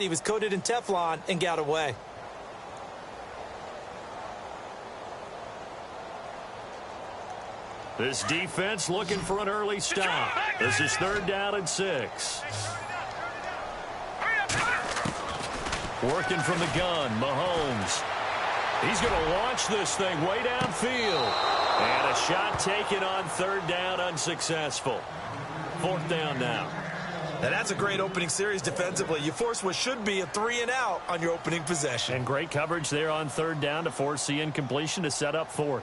He was coated in Teflon and got away. This defense looking for an early stop. This is 3rd down and 6. Working from the gun, Mahomes. He's going to launch this thing way downfield. And a shot taken on 3rd down, unsuccessful. 4th down now. Now that's a great opening series defensively. You force what should be a 3-and-out on your opening possession. And great coverage there on 3rd down to force the incompletion to set up 4th.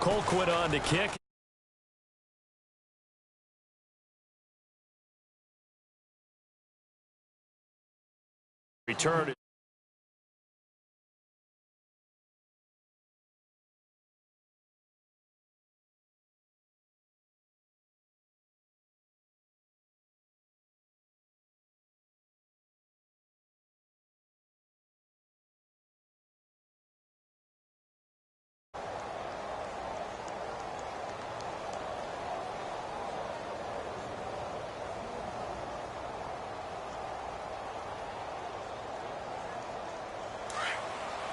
Colquitt on to kick. Return.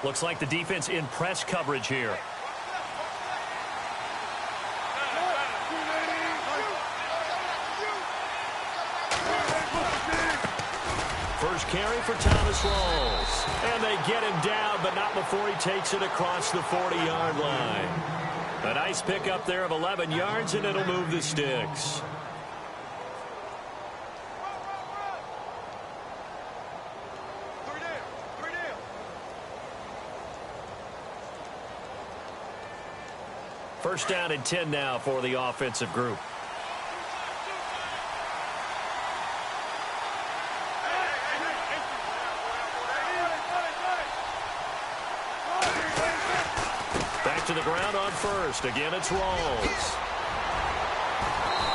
Looks like the defense in press coverage here. First carry for Thomas Rawls. And they get him down, but not before he takes it across the 40-yard line. A nice pickup there of 11 yards, and it'll move the sticks. First down and 10 now for the offensive group. Back to the ground on first. Again, it's Rawls.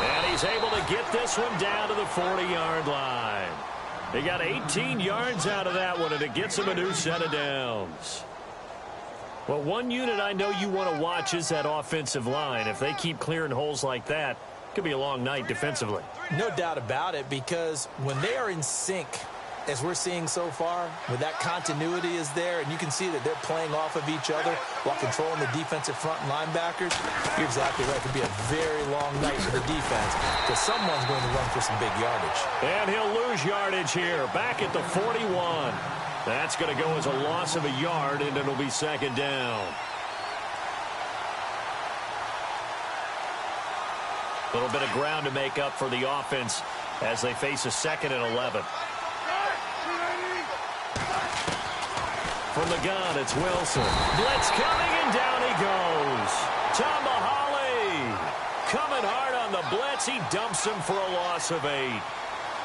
And he's able to get this one down to the 40-yard line. He got 18 yards out of that one, and it gets him a new set of downs. Well, one unit I know you want to watch is that offensive line. If they keep clearing holes like that, it could be a long night defensively. No doubt about it, because when they are in sync, as we're seeing so far, when that continuity is there, and you can see that they're playing off of each other while controlling the defensive front linebackers, you're exactly right. It could be a very long night for the defense, because someone's going to run for some big yardage. And he'll lose yardage here, back at the 41. That's going to go as a loss of a yard, and it'll be 2nd down. A little bit of ground to make up for the offense as they face a 2nd and 11. From the gun, it's Wilson. Blitz coming, and down he goes. Tomahali coming hard on the blitz. He dumps him for a loss of 8.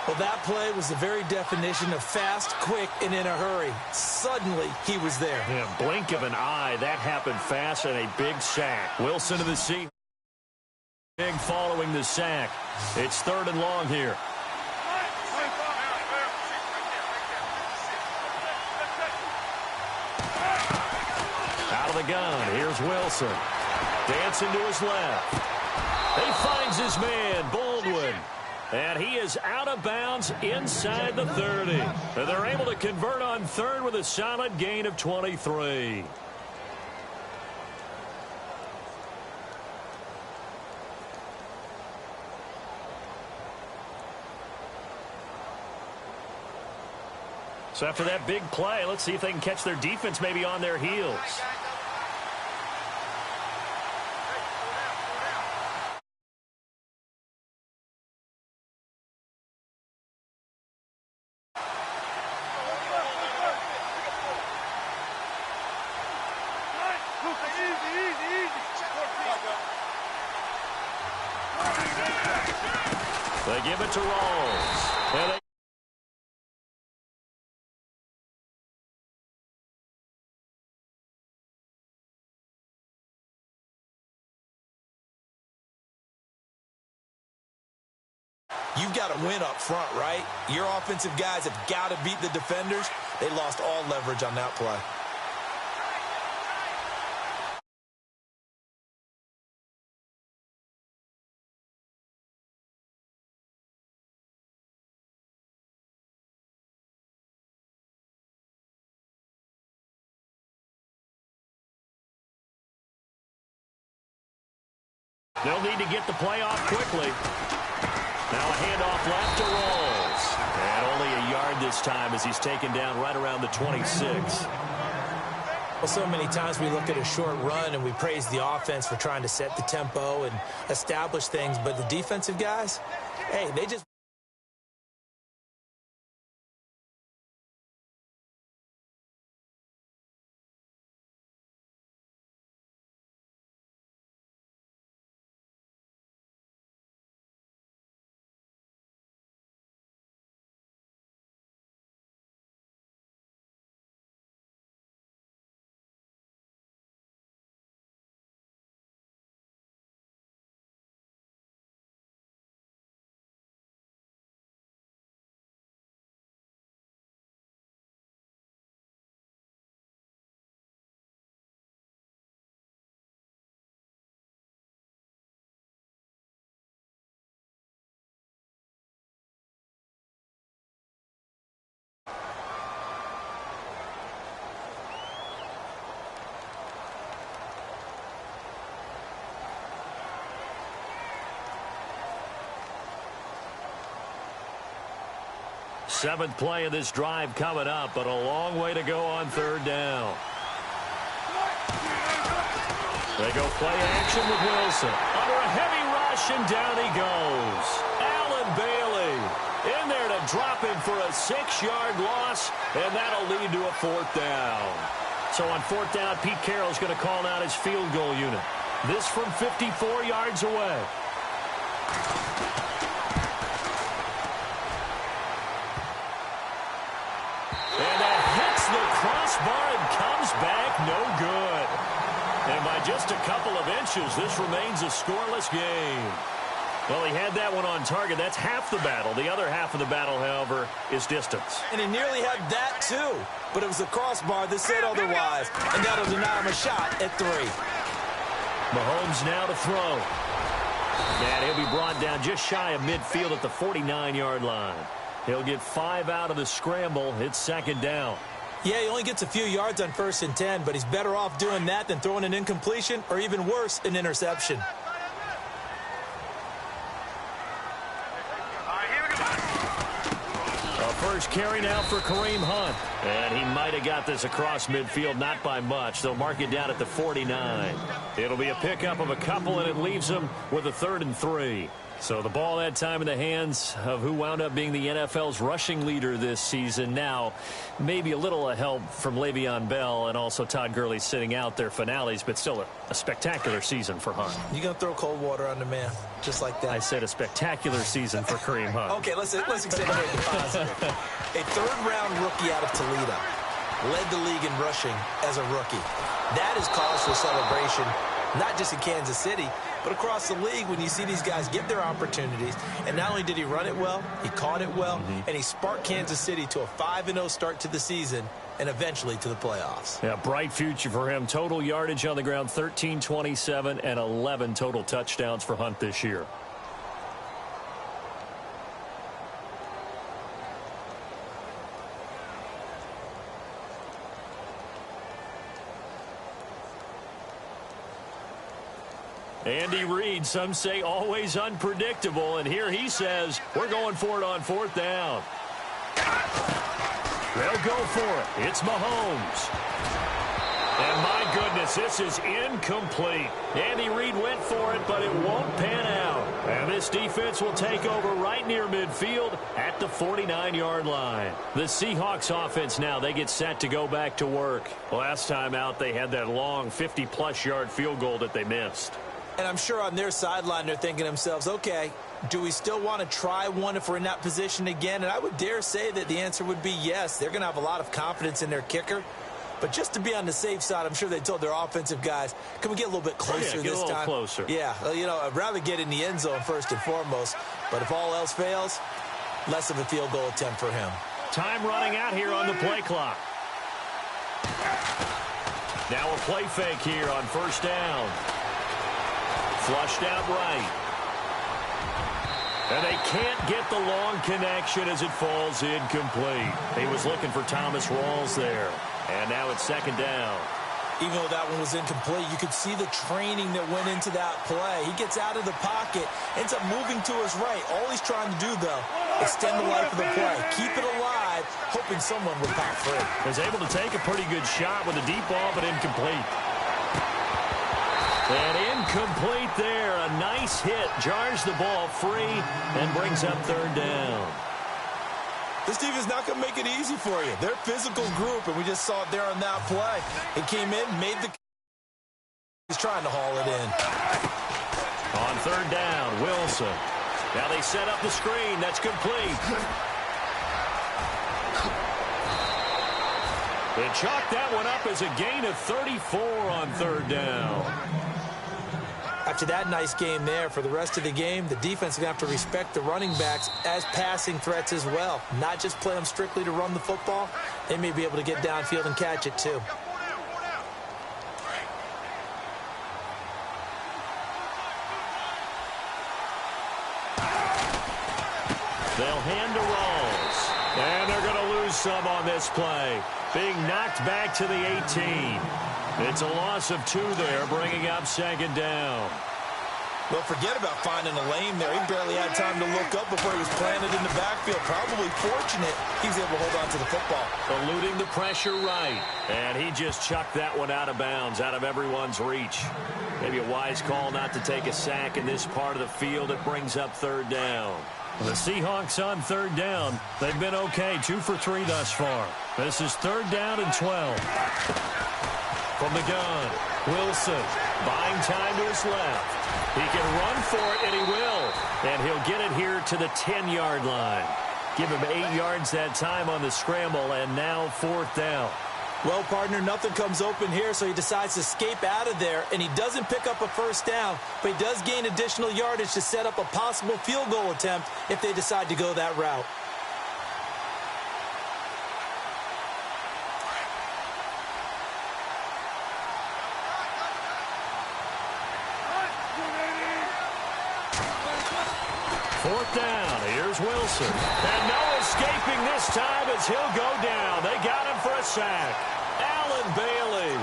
Well, that play was the very definition of fast, quick, and in a hurry. Suddenly, he was there. Yeah, blink of an eye. That happened fast, and a big sack. Wilson to the seat. Big following the sack. It's 3rd and long here. Out of the gun. Here's Wilson. Dancing to his left. He finds his man, Baldwin. And he is out of bounds inside the 30. And they're able to convert on 3rd with a solid gain of 23. So after that big play, let's see if they can catch their defense maybe on their heels. They give it to Rawls. And You've got to win up front, right? Your offensive guys have got to beat the defenders. They lost all leverage on that play. They'll need to get the play off quickly. Now a handoff left to Rawls. And only a yard this time as he's taken down right around the 26. Well, so many times we look at a short run and we praise the offense for trying to set the tempo and establish things, but the defensive guys, hey, they just... Seventh play of this drive coming up, but a long way to go on third down. They go play action with Wilson. Under a heavy rush, and down he goes. Allen Bailey in there to drop him for a 6-yard loss, and that'll lead to a fourth down. So on fourth down, Pete Carroll's going to call out his field goal unit. This from 54 yards away. Crossbar and comes back no good. And by just a couple of inches, this remains a scoreless game. Well, he had that one on target. That's half the battle. The other half of the battle, however, is distance. And he nearly had that, too. But it was the crossbar that said otherwise. And that'll deny him a shot at 3. Mahomes now to throw. And he'll be brought down just shy of midfield at the 49-yard line. He'll get 5 out of the scramble. It's second down. Yeah, he only gets a few yards on 1st and 10, but he's better off doing that than throwing an incompletion or even worse, an interception. First carry now for Kareem Hunt. And he might have got this across midfield, not by much. They'll mark it down at the 49. It'll be a pickup of a couple, and it leaves them with a 3rd and 3. So the ball that time in the hands of who wound up being the NFL's rushing leader this season. Now, maybe a little help from Le'Veon Bell and also Todd Gurley sitting out their finales, but still a spectacular season for Hunt. You going to throw cold water on the man just like that? I said a spectacular season for Kareem Hunt. Okay, let's accentuate the positive. A 3rd-round rookie out of Toledo led the league in rushing as a rookie. That is cause for celebration, not just in Kansas City, but across the league when you see these guys get their opportunities. And not only did he run it well, he caught it well, and he sparked Kansas City to a 5-0 start to the season and eventually to the playoffs. Yeah, bright future for him. Total yardage on the ground, 1327, and 11 total touchdowns for Hunt this year. Andy Reid, some say always unpredictable, and here he says we're going for it on 4th down. They'll go for it. It's Mahomes. And my goodness, this is incomplete. Andy Reid went for it, but it won't pan out. And this defense will take over right near midfield at the 49-yard line. The Seahawks offense now, they get set to go back to work. Last time out, they had that long 50-plus yard field goal that they missed. And I'm sure on their sideline they're thinking to themselves, okay, do we still want to try one if we're in that position again? And I would dare say that the answer would be yes. They're going to have a lot of confidence in their kicker. But just to be on the safe side, I'm sure they told their offensive guys, can we get a little bit closer this time? Get a little closer. Yeah, you know, I'd rather get in the end zone first and foremost. But if all else fails, less of a field goal attempt for him. Time running out here on the play clock. Now a play fake here on 1st down. Flushed out right. And they can't get the long connection as it falls incomplete. He was looking for Thomas Rawls there. And now it's 2nd down. Even though that one was incomplete, you could see the training that went into that play. He gets out of the pocket, ends up moving to his right. All he's trying to do, though, extend the life of the play, keep it alive, hoping someone would pop free. Was able to take a pretty good shot with a deep ball, but incomplete. And incomplete there. A nice hit. Jars the ball free and brings up third down. This team is not going to make it easy for you. They're a physical group, and we just saw it there on that play. It came in, made the... He's trying to haul it in. On third down, Wilson. Now they set up the screen. That's complete. They chalk that one up as a gain of 34 on third down. After that nice game there, for the rest of the game, the defense is going to have to respect the running backs as passing threats as well. Not just play them strictly to run the football. They may be able to get downfield and catch it too. They'll hand to Rawls. And they're going to lose some on this play. Being knocked back to the 18. It's a loss of 2 there, bringing up second down. Well, forget about finding a lane there. He barely had time to look up before he was planted in the backfield. Probably fortunate he was able to hold on to the football. Eluding the pressure right. And he just chucked that one out of bounds, out of everyone's reach. Maybe a wise call not to take a sack in this part of the field. It brings up third down. The Seahawks on third down. They've been okay, 2 for 3 thus far. This is third down and 12. From the gun, Wilson buying time to his left. He can run for it, and he will. And he'll get it here to the 10-yard line. Give him 8 yards that time on the scramble, and now fourth down. Well, partner, nothing comes open here, so he decides to escape out of there, and he doesn't pick up a first down, but he does gain additional yardage to set up a possible field goal attempt if they decide to go that route. Fourth down. Here's Wilson. And no escaping this time as he'll go down. They got him for a sack. Allen Bailey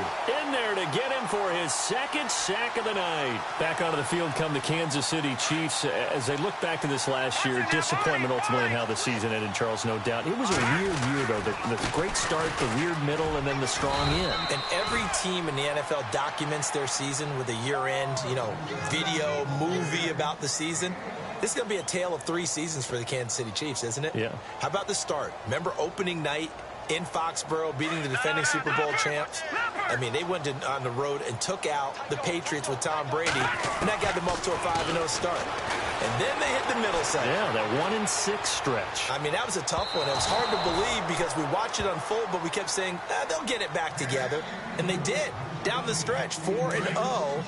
in there to get him for his second sack of the night. Back onto the field come the Kansas City Chiefs. As they look back to this last year, disappointment ultimately in how the season ended, Charles, no doubt. It was a weird year, though. The great start, the weird middle, and then the strong end. And every team in the NFL documents their season with a year-end, video, movie about the season. This is going to be a tale of 3 seasons for the Kansas City Chiefs, isn't it? Yeah. How about the start? Remember opening night in Foxborough, beating the defending Super Bowl champs? I mean, they went on the road and took out the Patriots with Tom Brady, and that got them up to a 5-0 start. And then they hit the middle segment. Yeah, that 1-6 stretch. I mean, that was a tough one. It was hard to believe because we watched it unfold, but we kept saying, they'll get it back together. And they did. Down the stretch, 4-0,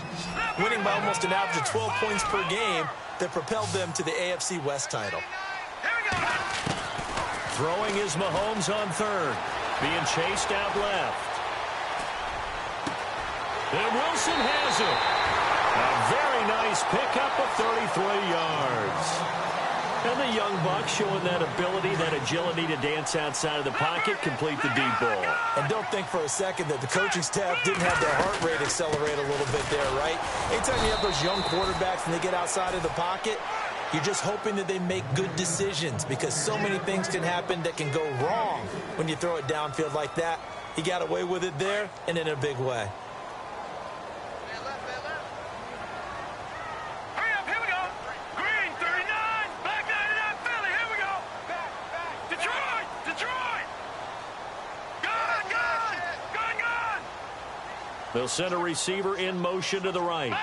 winning by almost an average of 12 points per game that propelled them to the AFC West title. Throwing is Mahomes on third. Being chased out left. And Wilson has it. A very nice pickup of 33 yards. And the young buck showing that ability, that agility to dance outside of the pocket, complete the deep ball. And don't think for a second that the coaching staff didn't have their heart rate accelerate a little bit there, right? Anytime you have those young quarterbacks and they get outside of the pocket, you're just hoping that they make good decisions because so many things can happen that can go wrong when you throw it downfield like that. He got away with it there and in a big way. They'll send a receiver in motion to the right.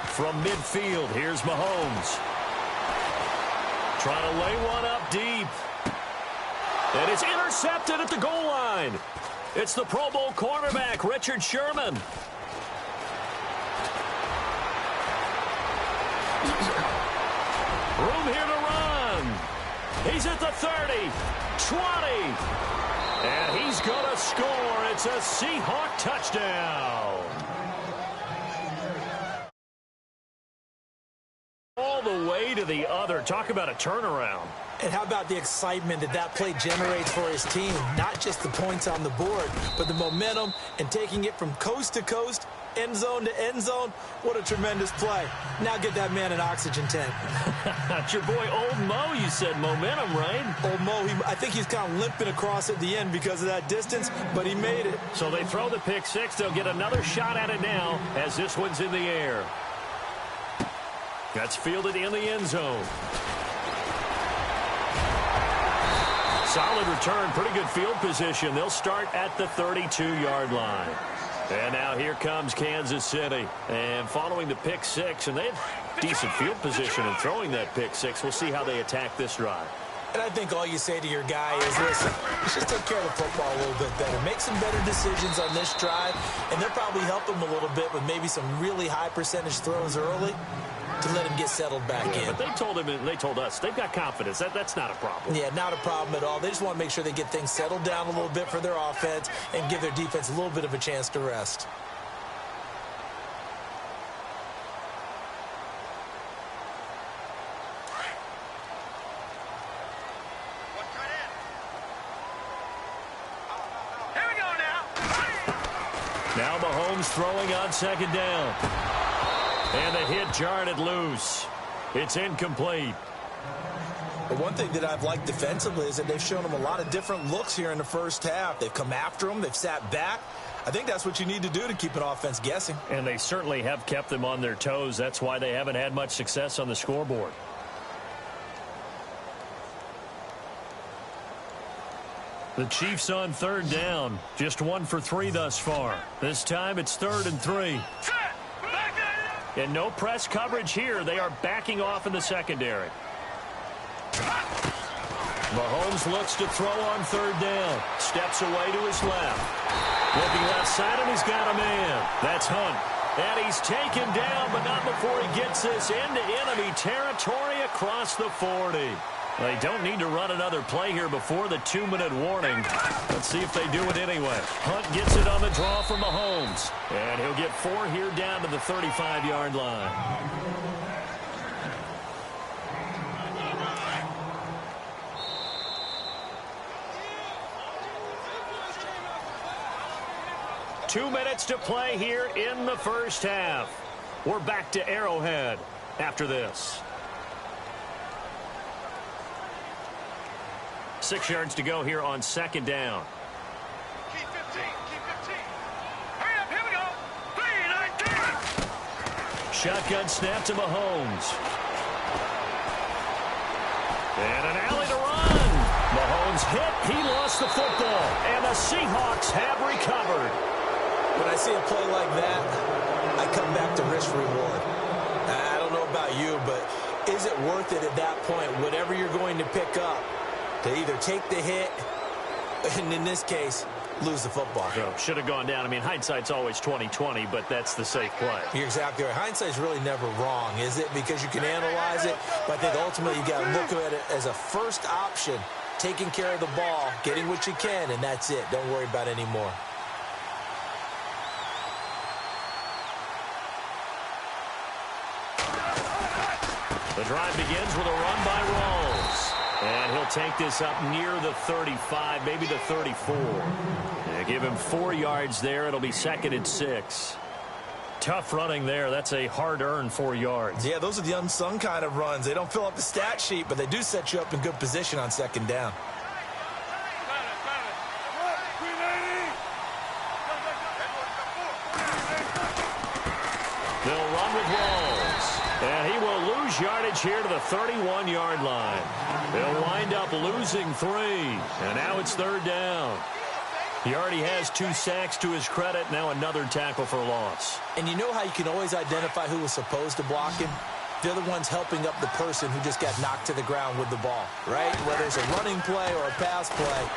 From midfield, here's Mahomes. Trying to lay one up deep. And it's intercepted at the goal line. It's the Pro Bowl cornerback, Richard Sherman. Room here to run. He's at the 30, 20. And he's going to score. It's a Seahawk touchdown. All the way to the other. Talk about a turnaround. And how about the excitement that that play generates for his team? Not just the points on the board, but the momentum and taking it from coast to coast, end zone to end zone. What a tremendous play. Now get that man an oxygen tank. It's your boy Old Mo, you said. Momentum, right? Old Mo, I think he's kind of limping across at the end because of that distance, but he made it. So they throw the pick six. They'll get another shot at it now as this one's in the air. That's fielded in the end zone. Solid return, pretty good field position. They'll start at the 32-yard line. And now here comes Kansas City. And following the pick six, and they have decent field position in throwing that pick six. We'll see how they attack this drive. And I think all you say to your guy is, listen, let's just take care of the football a little bit better. Make some better decisions on this drive, and they'll probably help him a little bit with maybe some really high percentage throws early to let him get settled back in. But they told him, and they told us, they've got confidence. That's not a problem. Yeah, not a problem at all. They just want to make sure they get things settled down a little bit for their offense and give their defense a little bit of a chance to rest. Here we go now. Now Mahomes throwing on second down. And the hit jarred it loose. It's incomplete. But one thing that I've liked defensively is that they've shown him a lot of different looks here in the first half. They've come after him. They've sat back. I think that's what you need to do to keep an offense guessing. And they certainly have kept them on their toes. That's why they haven't had much success on the scoreboard. The Chiefs on third down. Just 1 for 3 thus far. This time it's 3rd and 3. And no press coverage here. They are backing off in the secondary. Mahomes looks to throw on third down. Steps away to his left. Looking left side, and he's got a man. That's Hunt. And he's taken down, but not before he gets this into enemy territory across the 40. They don't need to run another play here before the 2-minute warning. Let's see if they do it anyway. Hunt gets it on the draw for Mahomes. And he'll get 4 here down to the 35-yard line. Two minutes to play here in the first half. We're back to Arrowhead after this. 6 yards to go here on second down. Keep 15. Hurry up, here we go. 3-19. Shotgun snap to Mahomes. And an alley to run. Mahomes hit. He lost the football. And the Seahawks have recovered. When I see a play like that, I come back to risk reward. I don't know about you, but is it worth it at that point, whatever you're going to pick up, to either take the hit, and in this case, lose the football? So, should have gone down. I mean, hindsight's always 20/20, but that's the safe play. You're exactly right. Hindsight's really never wrong, is it? Because you can analyze it, but I think ultimately you got to look at it as a first option, taking care of the ball, getting what you can, and that's it. Don't worry about it anymore. The drive begins with a run by Rawls. And he'll take this up near the 35, maybe the 34. They give him 4 yards there. It'll be 2nd and 6. Tough running there. That's a hard-earned 4 yards. Yeah, those are the unsung kind of runs. They don't fill up the stat sheet, but they do set you up in good position on second down. They'll run with Rawls. And he will lose yardage here to the 31-yard line. They'll wind up losing 3. And now it's 3rd down. He already has 2 sacks to his credit. Now another tackle for loss. And you know how you can always identify who was supposed to block him? They're the ones helping up the person who just got knocked to the ground with the ball, right? Whether it's a running play or a pass play.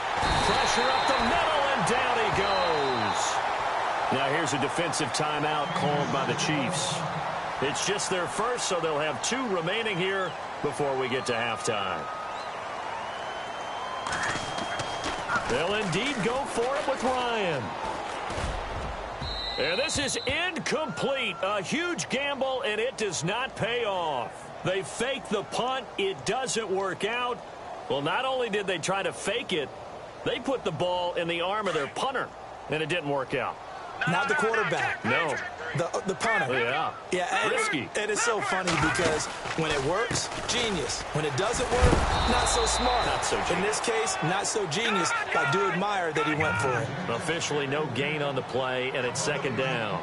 Pressure up the middle, and down he goes. Now here's a defensive timeout called by the Chiefs. It's just their first, so they'll have 2 remaining here before we get to halftime. They'll indeed go for it with Ryan. And this is incomplete. A huge gamble, and it does not pay off. They fake the punt. It doesn't work out. Well, not only did they try to fake it, they put the ball in the arm of their punter, and it didn't work out. Not the quarterback. No. The punter. Yeah. Risky. It is so funny because when it works, genius. When it doesn't work, not so smart. Not so genius. In this case, not so genius. I do admire that he went for it. Officially no gain on the play, and it's second down.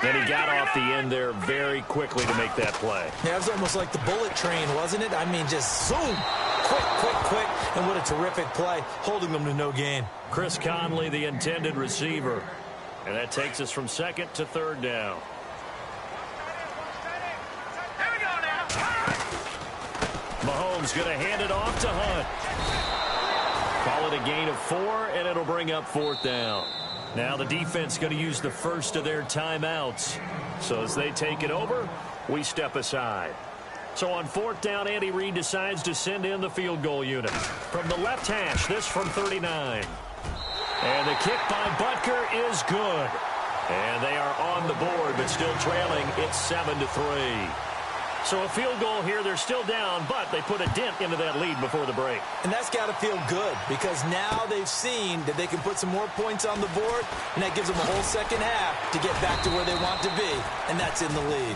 Then he got off the end there very quickly to make that play. Yeah, it was almost like the bullet train, wasn't it? I mean, just zoom. Quick. And what a terrific play, holding them to no gain. Chris Conley, the intended receiver. And that takes us from second to third down. Here we go now. Mahomes going to hand it off to Hunt. Call it a gain of 4, and it'll bring up fourth down. Now the defense going to use the first of their timeouts. So as they take it over, we step aside. So on fourth down, Andy Reid decides to send in the field goal unit. From the left hash, this from 39. And the kick by Butker is good. And they are on the board, but still trailing. It's 7-3. So a field goal here, they're still down, but they put a dent into that lead before the break. And that's got to feel good because now they've seen that they can put some more points on the board, and that gives them a whole second half to get back to where they want to be, and that's in the lead.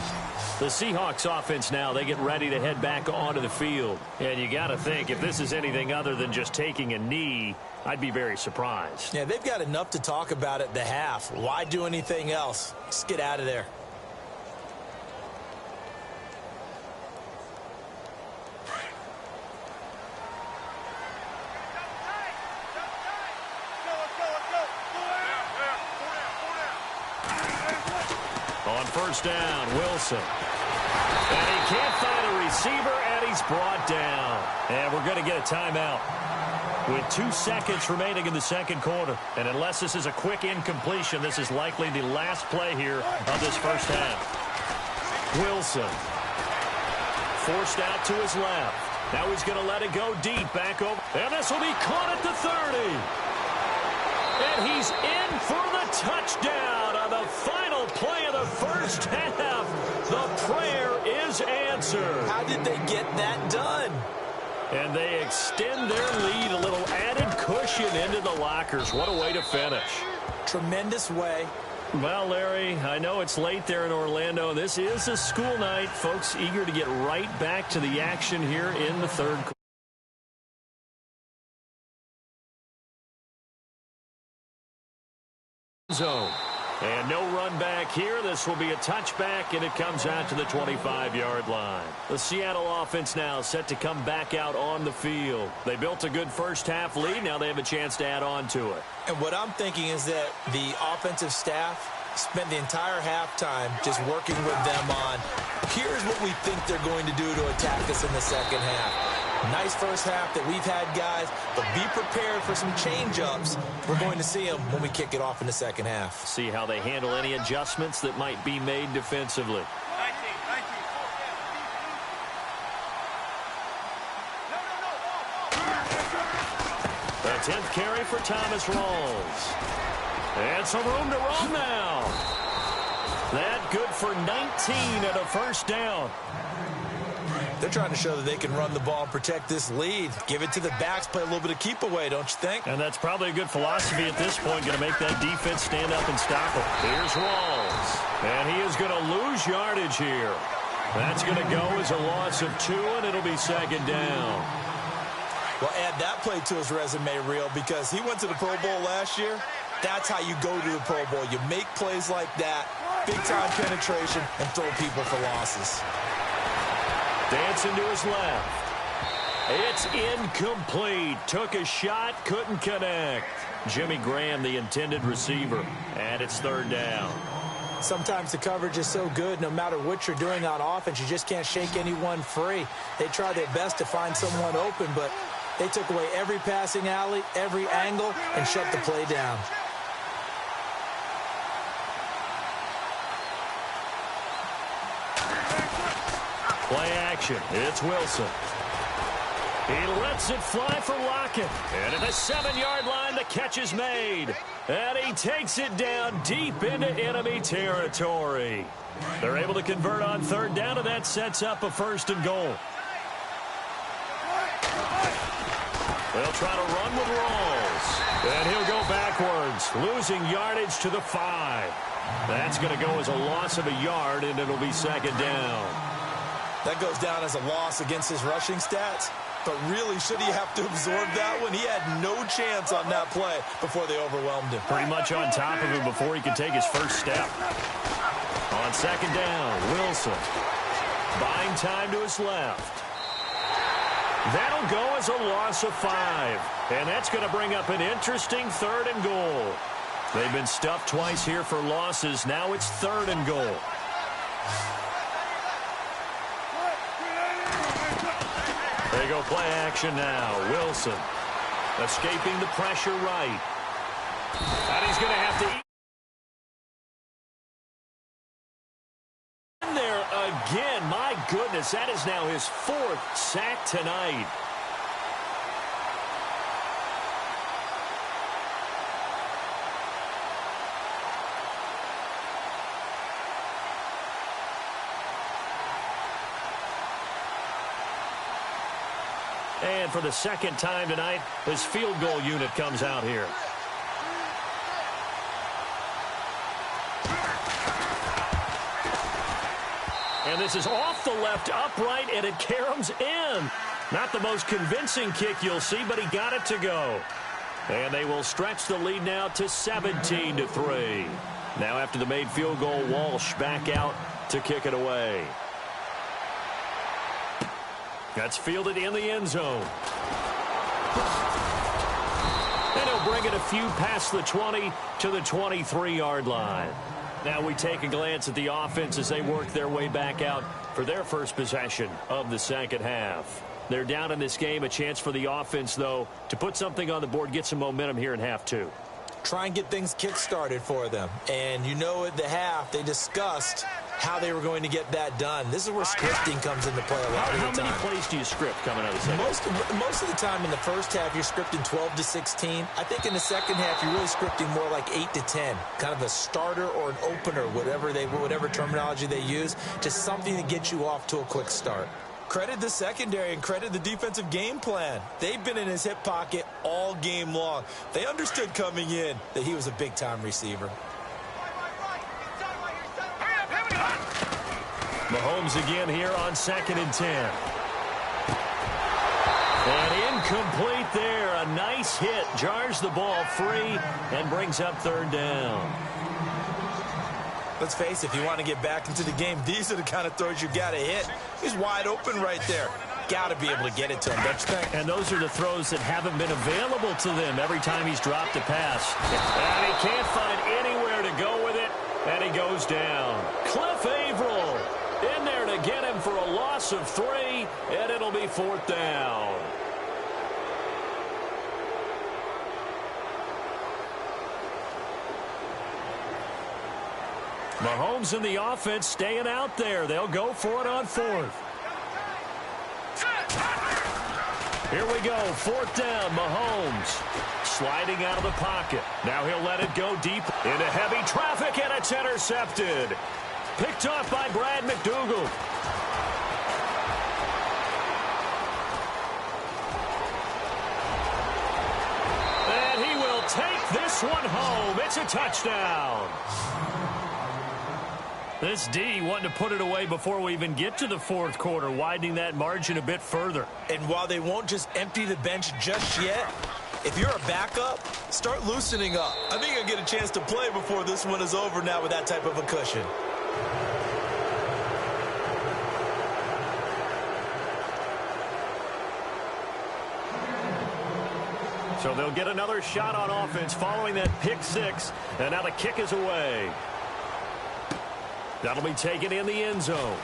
The Seahawks offense now, they get ready to head back onto the field. And you got to think, if this is anything other than just taking a knee, I'd be very surprised. Yeah, they've got enough to talk about at the half. Why do anything else? Just get out of there. On first down, Wilson. And he can't find a receiver, and he's brought down. And we're going to get a timeout with 2 seconds remaining in the second quarter. And unless this is a quick incompletion, this is likely the last play here of this first half. Wilson. Forced out to his left. Now he's going to let it go deep back over. And this will be caught at the 30. And he's in for the touchdown on the final play of the first half. The prayer is answered. How did they get that done? And they extend their lead, a little added cushion into the lockers. What a way to finish. Tremendous way. Well, Larry, I know it's late there in Orlando. This is a school night. Folks eager to get right back to the action here in the third quarter. Zone. And no run back here. This will be a touchback, and it comes out to the 25-yard line. The Seattle offense now set to come back out on the field. They built a good first-half lead. Now they have a chance to add on to it. And what I'm thinking is that the offensive staff spent the entire halftime just working with them on, here's what we think they're going to do to attack us in the second half. Nice first half that we've had, guys, but be prepared for some change-ups. We're going to see them when we kick it off in the second half. See how they handle any adjustments that might be made defensively. 19. The 10th carry for Thomas Rawls. And some room to run now. That good for 19 and a first down. They're trying to show that they can run the ball and protect this lead. Give it to the backs, play a little bit of keep away, don't you think? And that's probably a good philosophy at this point, going to make that defense stand up and stop it. Here's Rawls. And he is going to lose yardage here. That's going to go as a loss of 2, and it'll be second down. Well, add that play to his resume reel because he went to the Pro Bowl last year. That's how you go to the Pro Bowl. You make plays like that, big-time penetration, and throw people for losses. Dancing to his left. It's incomplete. Took a shot, couldn't connect. Jimmy Graham, the intended receiver, and it's third down. Sometimes the coverage is so good, no matter what you're doing on offense, you just can't shake anyone free. They try their best to find someone open, but they took away every passing alley, every angle, and shut the play down. Play action. It's Wilson. He lets it fly for Lockett. And at the 7-yard line, the catch is made. And he takes it down deep into enemy territory. They're able to convert on third down, and that sets up a 1st and goal. They'll try to run with Rawls. And he'll go backwards, losing yardage to the 5. That's going to go as a loss of a yard, and it'll be second down. That goes down as a loss against his rushing stats. But really, should he have to absorb that one? He had no chance on that play before they overwhelmed him. Pretty much on top of him before he could take his first step. On second down, Wilson. Buying time to his left. That'll go as a loss of 5. And that's going to bring up an interesting 3rd and goal. They've been stuffed twice here for losses. Now it's 3rd and goal. There you go, play action now. Wilson escaping the pressure right. And he's going to have to eat in there again. My goodness, that is now his 4th sack tonight. And for the second time tonight, his field goal unit comes out here. And this is off the left upright, and it caroms in. Not the most convincing kick you'll see, but he got it to go. And they will stretch the lead now to 17-3. Now after the made field goal, Walsh back out to kick it away. That's fielded in the end zone. And he'll bring it a few past the 20 to the 23-yard line. Now we take a glance at the offense as they work their way back out for their first possession of the second half. They're down in this game. A chance for the offense, though, to put something on the board, get some momentum here in half 2. Try and get things kick-started for them. And you know at the half, they discussed how they were going to get that done. This is where scripting comes into play a lot of the time. How many plays do you script coming out of the second? Most of the time in the first half, you're scripting 12 to 16. I think in the second half, you're really scripting more like 8 to 10. Kind of a starter or an opener, whatever terminology they use. Just something to get you off to a quick start. Credit the secondary and credit the defensive game plan. They've been in his hip pocket all game long. They understood coming in that he was a big-time receiver. Mahomes again here on 2nd and 10. And incomplete there. A nice hit. Jars the ball free and brings up 3rd down. Let's face it, if you want to get back into the game, these are the kind of throws you got to hit. He's wide open right there. Got to be able to get it to him, don't you think? And those are the throws that haven't been available to them every time he's dropped a pass. And he can't find anywhere to go with it, and he goes down. Cliff Averill in there to get him for a loss of 3, and it'll be 4th down. Mahomes and the offense staying out there. They'll go for it on 4th. Here we go, 4th down, Mahomes. Sliding out of the pocket. Now he'll let it go deep into heavy traffic, and it's intercepted. Picked off by Brad McDougal. And he will take this one home. It's a touchdown. This D wanting to put it away before we even get to the 4th quarter, widening that margin a bit further. And while they won't just empty the bench just yet, if you're a backup, start loosening up. I think you'll get a chance to play before this one is over now with that type of a cushion. So they'll get another shot on offense following that pick 6, and now the kick is away. That'll be taken in the end zone.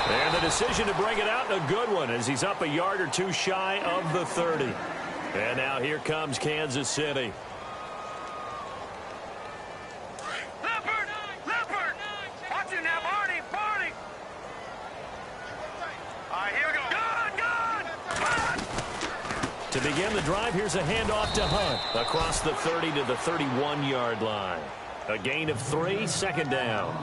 And the decision to bring it out, a good one, as he's up a yard or 2 shy of the 30. And now here comes Kansas City. Leopard! Watch it now, Barney! All right, here we go. Good! To begin the drive, here's a handoff to Hunt across the 30 to the 31-yard line. A gain of 3, 2nd down.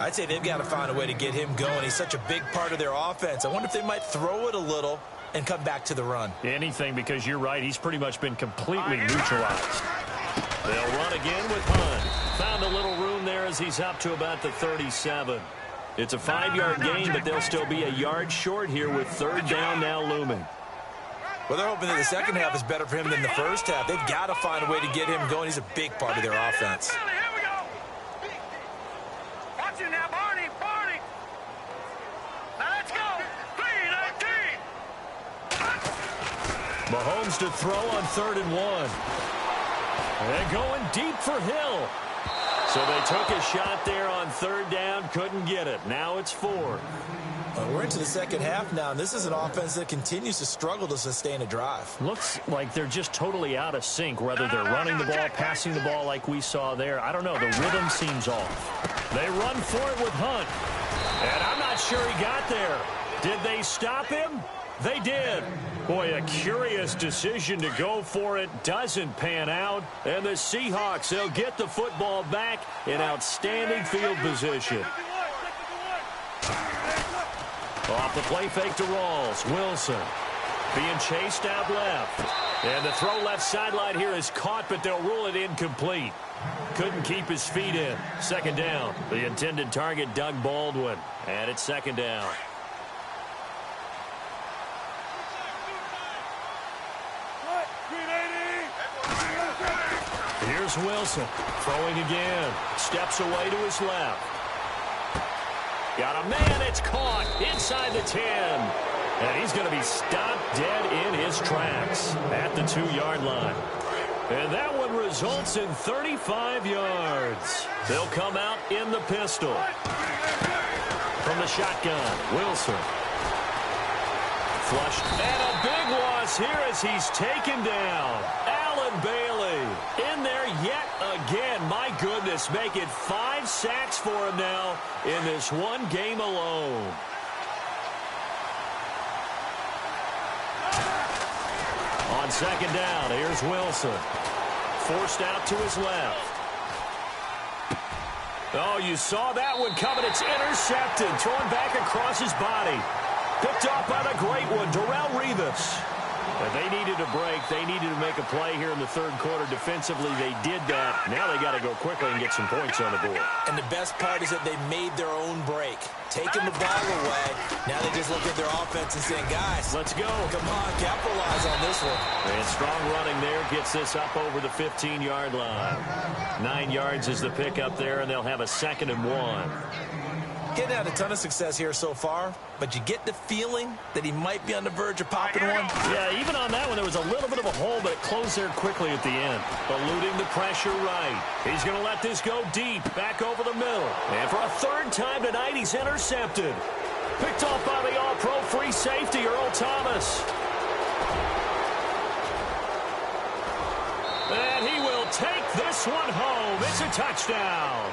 I'd say they've got to find a way to get him going. He's such a big part of their offense. I wonder if they might throw it a little and come back to the run. Anything, because you're right. He's pretty much been completely neutralized. They'll run again with Hunt. Found a little room there as he's up to about the 37. It's a 5-yard gain, but they'll still be a yard short here with third down now looming. Well, they're hoping that the second half is better for him than the first half. They've got to find a way to get him going. He's a big part of their offense. Here we go. Watch it now, Barney. Barney. Now let's go. 3-19. Mahomes to throw on 3rd and 1. And going deep for Hill. So they took a shot there on 3rd down, couldn't get it. Now it's 4. We're into the second half now, and this is an offense that continues to struggle to sustain a drive. Looks like they're just totally out of sync, whether they're running the ball, passing the ball like we saw there. I don't know. The rhythm seems off. They run for it with Hunt. And I'm not sure he got there. Did they stop him? They did. Boy, a curious decision to go for it. Doesn't pan out. And the Seahawks, they'll get the football back in outstanding field position. Off the play fake to Rawls. Wilson being chased out left. And the throw left sideline here is caught, but they'll rule it incomplete. Couldn't keep his feet in. Second down. The intended target, Doug Baldwin. And it's second down. Here's Wilson. Throwing again. Steps away to his left. Got a man. It's caught inside the 10. And he's going to be stopped dead in his tracks at the 2-yard line. And that one results in 35 yards. They'll come out in the pistol. From the shotgun, Wilson. Flushed. And a big loss here as he's taken down. Allen Bailey in there yet again. My goodness, make it 5 sacks for him now in this one game alone. On second down, here's Wilson. Forced out to his left. Oh, you saw that one coming. It's intercepted. Thrown back across his body. Picked off by the great one, Darrelle Revis. And they needed a break. They needed to make a play here in the third quarter. Defensively, they did that. Now they got to go quickly and get some points on the board. And the best part is that they made their own break. Taking the ball away. Now they just look at their offense and saying, guys, let's go. Come on, capitalize on this one. And strong running there gets this up over the 15-yard line. 9 yards is the pickup there, and they'll have a 2nd and 1. Getting had a ton of success here so far, but you get the feeling that he might be on the verge of popping one. Yeah, even on that one, there was a little bit of a hole, but it closed there quickly at the end. Eluding the pressure right. He's going to let this go deep, back over the middle. And for a 3rd time tonight, he's intercepted. Picked off by the all-pro free safety, Earl Thomas. And he will take this one home. It's a touchdown.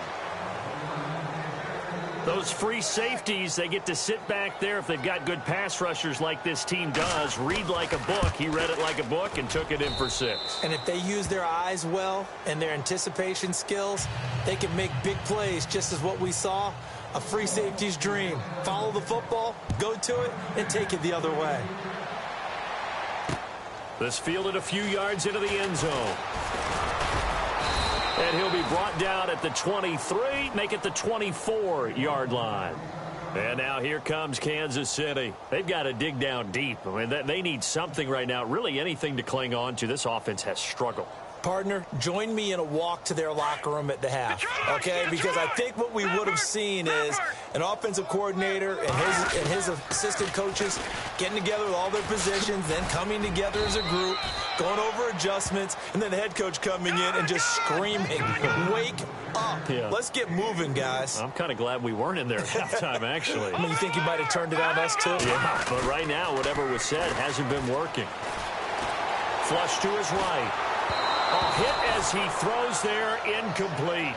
Those free safeties, they get to sit back there if they've got good pass rushers like this team does. Read like a book. He read it like a book and took it in for 6. And if they use their eyes well and their anticipation skills, they can make big plays, just as what we saw. A free safety's dream. Follow the football, go to it, and take it the other way. This fielded a few yards into the end zone. And he'll be brought down at the 23, make it the 24-yard line. And now here comes Kansas City. They've got to dig down deep. I mean, they need something right now, really anything to cling on to. This offense has struggled. Partner, join me in a walk to their locker room at the half, okay? Because I think what we would have seen is an offensive coordinator and his assistant coaches getting together with all their positions, then coming together as a group, going over adjustments, and then the head coach coming in and just screaming, wake up. Yeah. Let's get moving, guys. I'm kind of glad we weren't in there at halftime, actually. I mean, you think you might have turned it on us, too? Yeah, but right now, whatever was said hasn't been working. Flush to his right. A hit as he throws there, incomplete.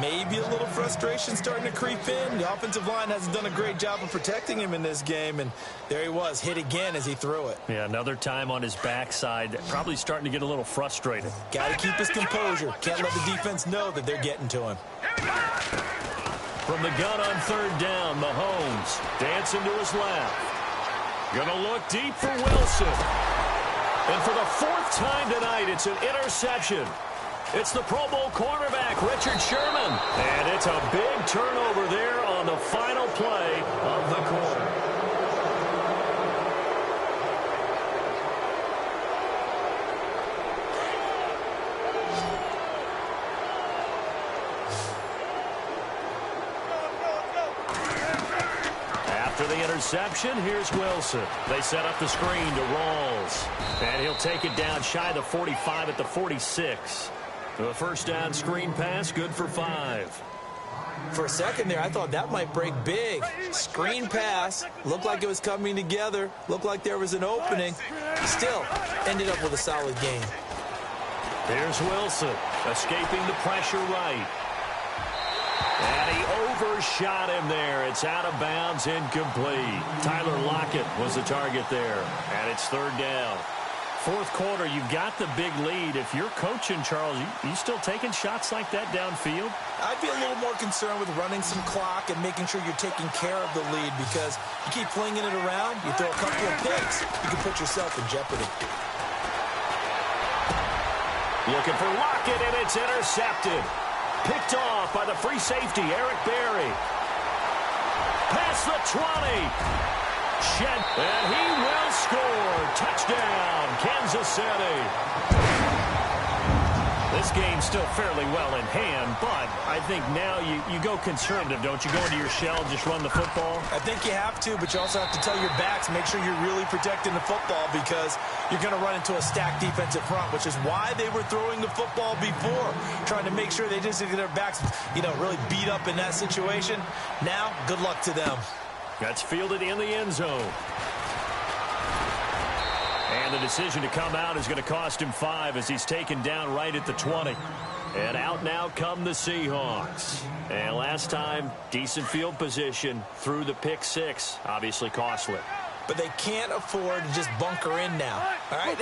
Maybe a little frustration starting to creep in. The offensive line hasn't done a great job of protecting him in this game, and there he was, hit again as he threw it. Yeah, another time on his backside, probably starting to get a little frustrated. Got to keep his composure. Can't let the defense know that they're getting to him. From the gun on 3rd down, Mahomes dancing to his left. Gonna look deep for Wilson. And for the fourth time tonight, it's an interception. It's the Pro Bowl cornerback, Richard Sherman. And it's a big turnover there on the final play of the quarter. After the interception, here's Wilson. They set up the screen to Rawls. And he'll take it down shy of the 45 at the 46. The first down screen pass, good for 5. For a second there, I thought that might break big. Screen pass, looked like it was coming together, looked like there was an opening. Still, ended up with a solid gain. Here's Wilson, escaping the pressure right. And he overshot him there. It's out of bounds, incomplete. Tyler Lockett was the target there. And it's third down. Fourth quarter, you've got the big lead. If you're coaching, Charles, you still taking shots like that downfield? I'd be a little more concerned with running some clock and making sure you're taking care of the lead, because you keep flinging it around, you throw a couple of picks, you can put yourself in jeopardy. Looking for Lockett, and it's intercepted. Picked off by the free safety, Eric Berry. Past the 20. And he will score. Touchdown, Kansas City. This game's still fairly well in hand, but I think now you go conservative, don't you? Go into your shell, just run the football? I think you have to, but you also have to tell your backs, make sure you're really protecting the football, because you're going to run into a stacked defensive front, which is why they were throwing the football before, trying to make sure they just get their backs, really beat up in that situation. Now, good luck to them. That's fielded in the end zone. And the decision to come out is going to cost him 5 as he's taken down right at the 20. And out now come the Seahawks. And last time, decent field position through the pick 6. Obviously costly. But they can't afford to just bunker in now. All right,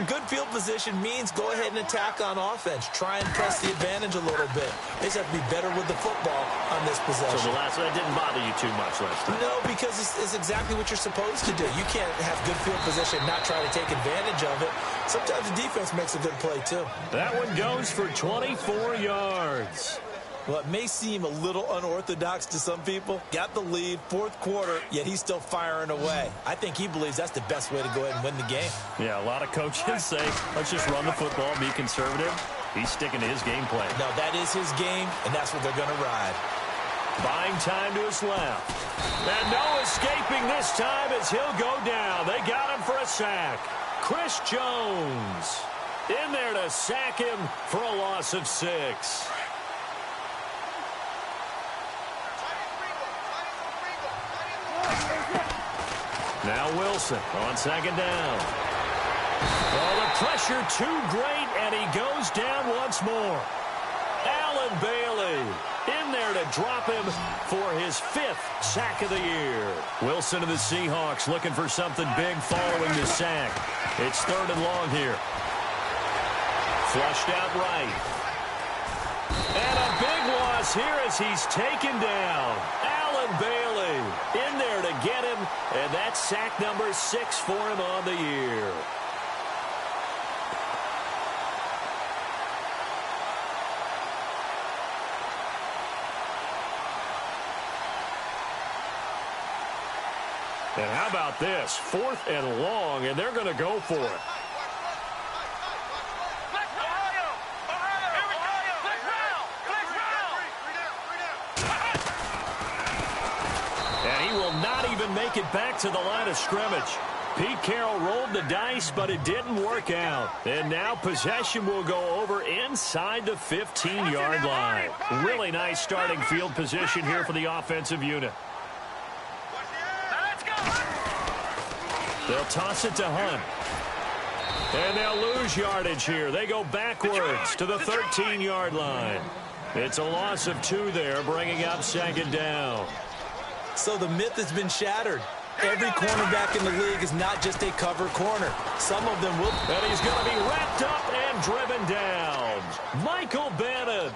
good field position means go ahead and attack on offense. Try and press the advantage a little bit. They just have to be better with the football on this possession. So the last one didn't bother you too much last time? No, because it's exactly what you're supposed to do. You can't have good field position and not try to take advantage of it. Sometimes the defense makes a good play, too. That one goes for 24 yards. Well, it may seem a little unorthodox to some people. Got the lead, fourth quarter, yet he's still firing away. I think he believes that's the best way to go ahead and win the game. Yeah, a lot of coaches say, let's just run the football, be conservative. He's sticking to his game plan. No, that is his game, and that's what they're going to ride. Buying time to his left. And no escaping this time as he'll go down. They got him for a sack. Chris Jones in there to sack him for a loss of 6. Now Wilson on second down. Oh, the pressure too great, and he goes down once more. Allen Bailey in there to drop him for his 5th sack of the year. Wilson and the Seahawks looking for something big following the sack. It's 3rd and long here. Flushed out right. And a big loss here as he's taken down. Allen Bailey in there to get him, and that's sack number 6 for him on the year. And how about this? 4th and long, and they're going to go for it. And he will not even make it back to the line of scrimmage. Pete Carroll rolled the dice, but it didn't work out. And now possession will go over inside the 15-yard line. Really nice starting field position here for the offensive unit. They'll toss it to Hunt. And they'll lose yardage here. They go backwards to the 13-yard line. It's a loss of 2 there, bringing up second down. So the myth has been shattered. Every cornerback in the league is not just a cover corner. Some of them will. And he's going to be wrapped up and driven down. Michael Bannon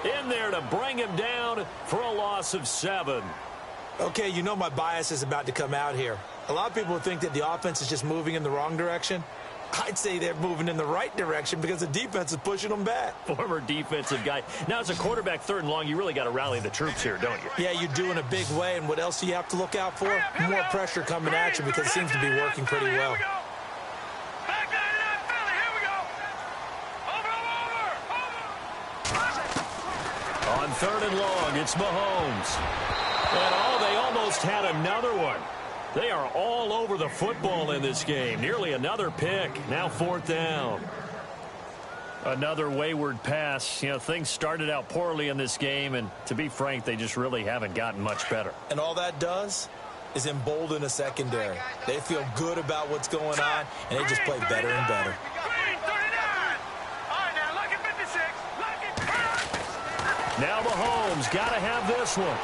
in there to bring him down for a loss of 7. Okay, you know my bias is about to come out here. A lot of people think that the offense is just moving in the wrong direction. I'd say they're moving in the right direction because the defense is pushing them back. Former defensive guy. Now, as a quarterback, 3rd and long, you really got to rally the troops here, don't you? Yeah, you do in a big way. And what else do you have to look out for? More pressure coming at you because it seems to be working pretty well. On 3rd and long, it's Mahomes. And, they almost had another one. They are all over the football in this game. Nearly another pick. Now 4th down. Another wayward pass. You know, things started out poorly in this game, and to be frank, they just really haven't gotten much better. And all that does is embolden a secondary. They feel good about what's going on, and they just play better and better. Now Mahomes got to have this one.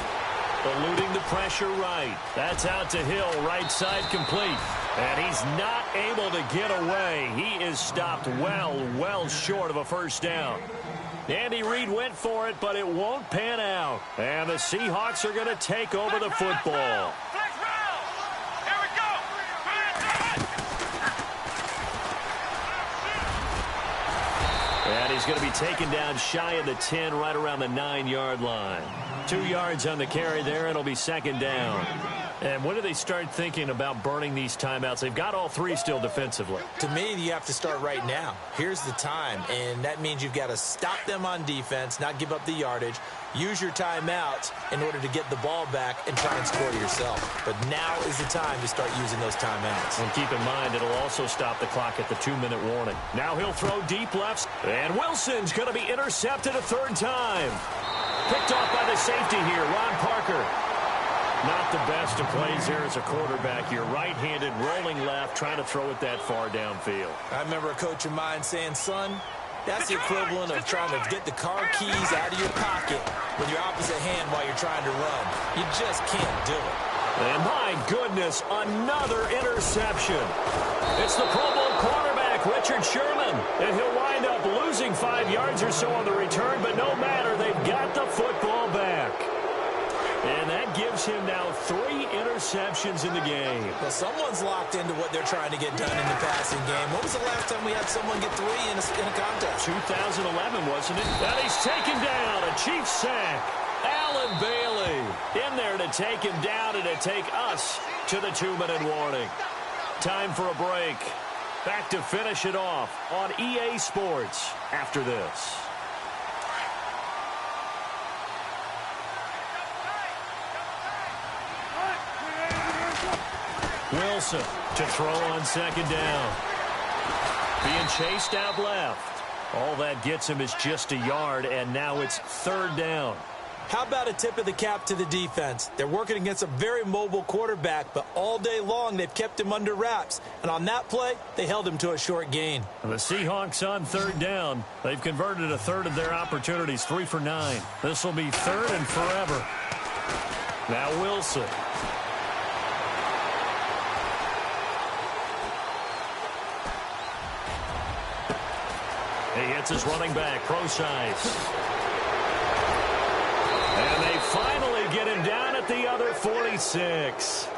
Eluding the pressure right. That's out to Hill, right side complete. And he's not able to get away. He is stopped well short of a 1st down. Andy Reid went for it, but it won't pan out. And the Seahawks are going to take over the football. And he's going to be taken down shy of the 10, right around the 9-yard line. 2 yards on the carry there, and it'll be 2nd down. And when do they start thinking about burning these timeouts? They've got all 3 still defensively. To me, you have to start right now. Here's the time, and that means you've got to stop them on defense, not give up the yardage, use your timeouts in order to get the ball back and try and score yourself. But now is the time to start using those timeouts. And keep in mind, it'll also stop the clock at the 2-minute warning. Now he'll throw deep left, and Wilson's going to be intercepted a 3rd time. Picked off by the safety here, Ron Parker. Not the best of plays there as a quarterback. You're right-handed, rolling left, trying to throw it that far downfield. I remember a coach of mine saying, son, that's the equivalent of trying to get the car keys out of your pocket with your opposite hand while you're trying to run. You just can't do it. And my goodness, another interception. It's the Pro Bowl quarterback, Richard Sherman. And he'll wind up losing 5 yards or so on the return, but no matter, they've got the football back. And that gives him now 3 interceptions in the game. Well, someone's locked into what they're trying to get done in the passing game. When was the last time we had someone get 3 in a contest? 2011, wasn't it? And he's taken down, a Chiefs sack. Alan Bailey in there to take him down and to take us to the 2-minute warning. Time for a break. Back to finish it off on EA Sports after this. Wilson to throw on 2nd down. Being chased out left. All that gets him is just a yard, and now it's 3rd down. How about a tip of the cap to the defense? They're working against a very mobile quarterback, but all day long they've kept him under wraps. And on that play, they held him to a short gain. The Seahawks on 3rd down. They've converted a 1/3 of their opportunities, 3 for 9. This will be 3rd and forever. Now Wilson. He hits his running back, pro size. And they finally get him down at the other 46.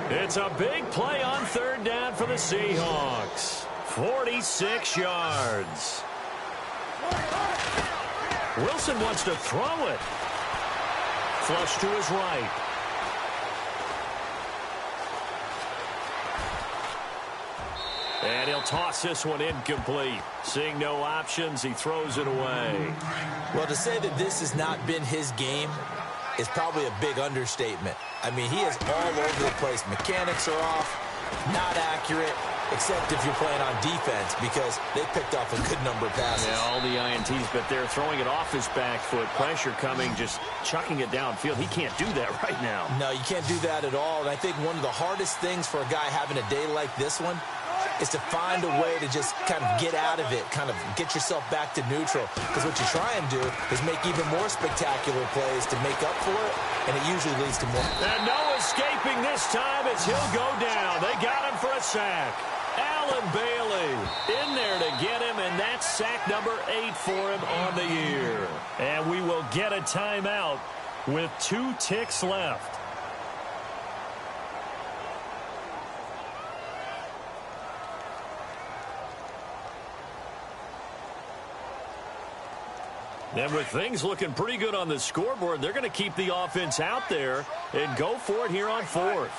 It's a big play on 3rd down for the Seahawks. 46 yards. Wilson wants to throw it. Flush to his right. And he'll toss this one incomplete. Seeing no options, he throws it away. Well, to say that this has not been his game is probably a big understatement. I mean, he is all over the place. Mechanics are off, not accurate, except if you're playing on defense because they picked off a good number of passes. Yeah, all the INTs, but they're throwing it off his back foot. Pressure coming, just chucking it downfield. He can't do that right now. No, you can't do that at all. And I think one of the hardest things for a guy having a day like this one is to find a way to just kind of get out of it, kind of get yourself back to neutral. Because what you try and do is make even more spectacular plays to make up for it, and it usually leads to more. And no escaping this time as he'll go down. They got him for a sack. Alan Bailey in there to get him, and that's sack number 8 for him on the year. And we will get a timeout with 2 ticks left. And with things looking pretty good on the scoreboard, they're going to keep the offense out there and go for it here on fourth.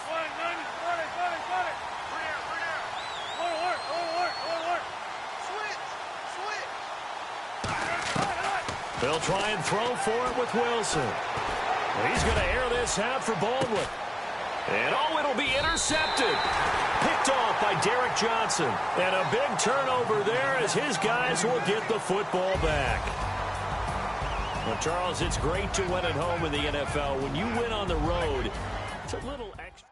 They'll try and throw for it with Wilson. He's going to air this out for Baldwin. And, oh, it'll be intercepted. Picked off by Derek Johnson. And a big turnover there as his guys will get the football back. Well, Charles, it's great to win at home in the NFL. When you win on the road, it's a little extra.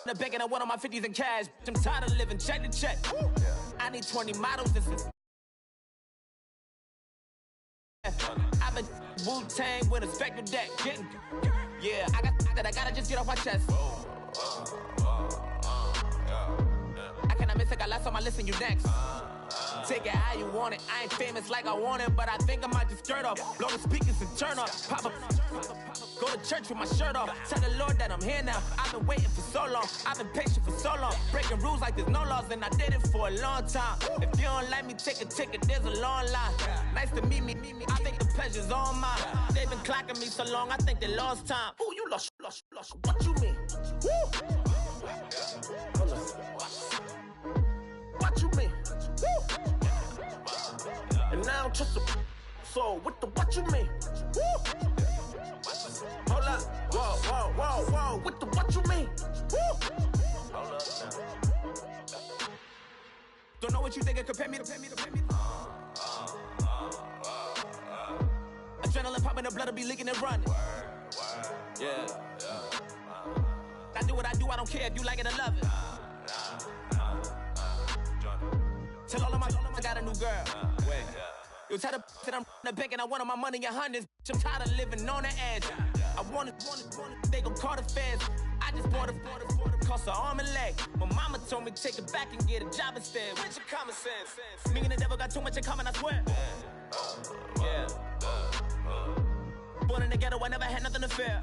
The bank and I want on my 50s in cash. I'm tired of living check to check. I need 20 models. This is. I've been Wu-Tang with a spectral deck. Getting, yeah, I gotta just get off my chest. I cannot miss it. Got last on my list and you next. Take it how you want it. I ain't famous like I want it, but I think I might just skirt off. Blow the speakers and turn up. Pop up. Go to church with my shirt off. Tell the Lord that I'm here now. I've been waiting for so long. I've been patient for so long. Breaking rules like there's no laws, and I did it for a long time. If you don't like me, take a ticket. There's a long line. Nice to meet me. I think the pleasure's all mine. They've been clocking me so long, I think they lost time. Ooh, you lost. What you mean? Woo! What you mean? Woo! And now I'm just a so what you mean? Woo! Hold up, whoa, what you mean? Woo! Hold up now. Don't know what you think it compare me to. Adrenaline popping, the blood'll be leaking and running. Yeah. I do what I do, I don't care if you like it or love it. Tell all of my I got a new girl. Wait. You tell the that I'm in the bank and I want my money in hundreds. I'm tired of living on the edge. I want it, they gon' call the feds. I just bought it, cost an arm and leg. My mama told me take it back and get a job instead. Where's your common sense? Me and the devil got too much in common, I swear. Yeah. Born in the ghetto, I never had nothing to fear.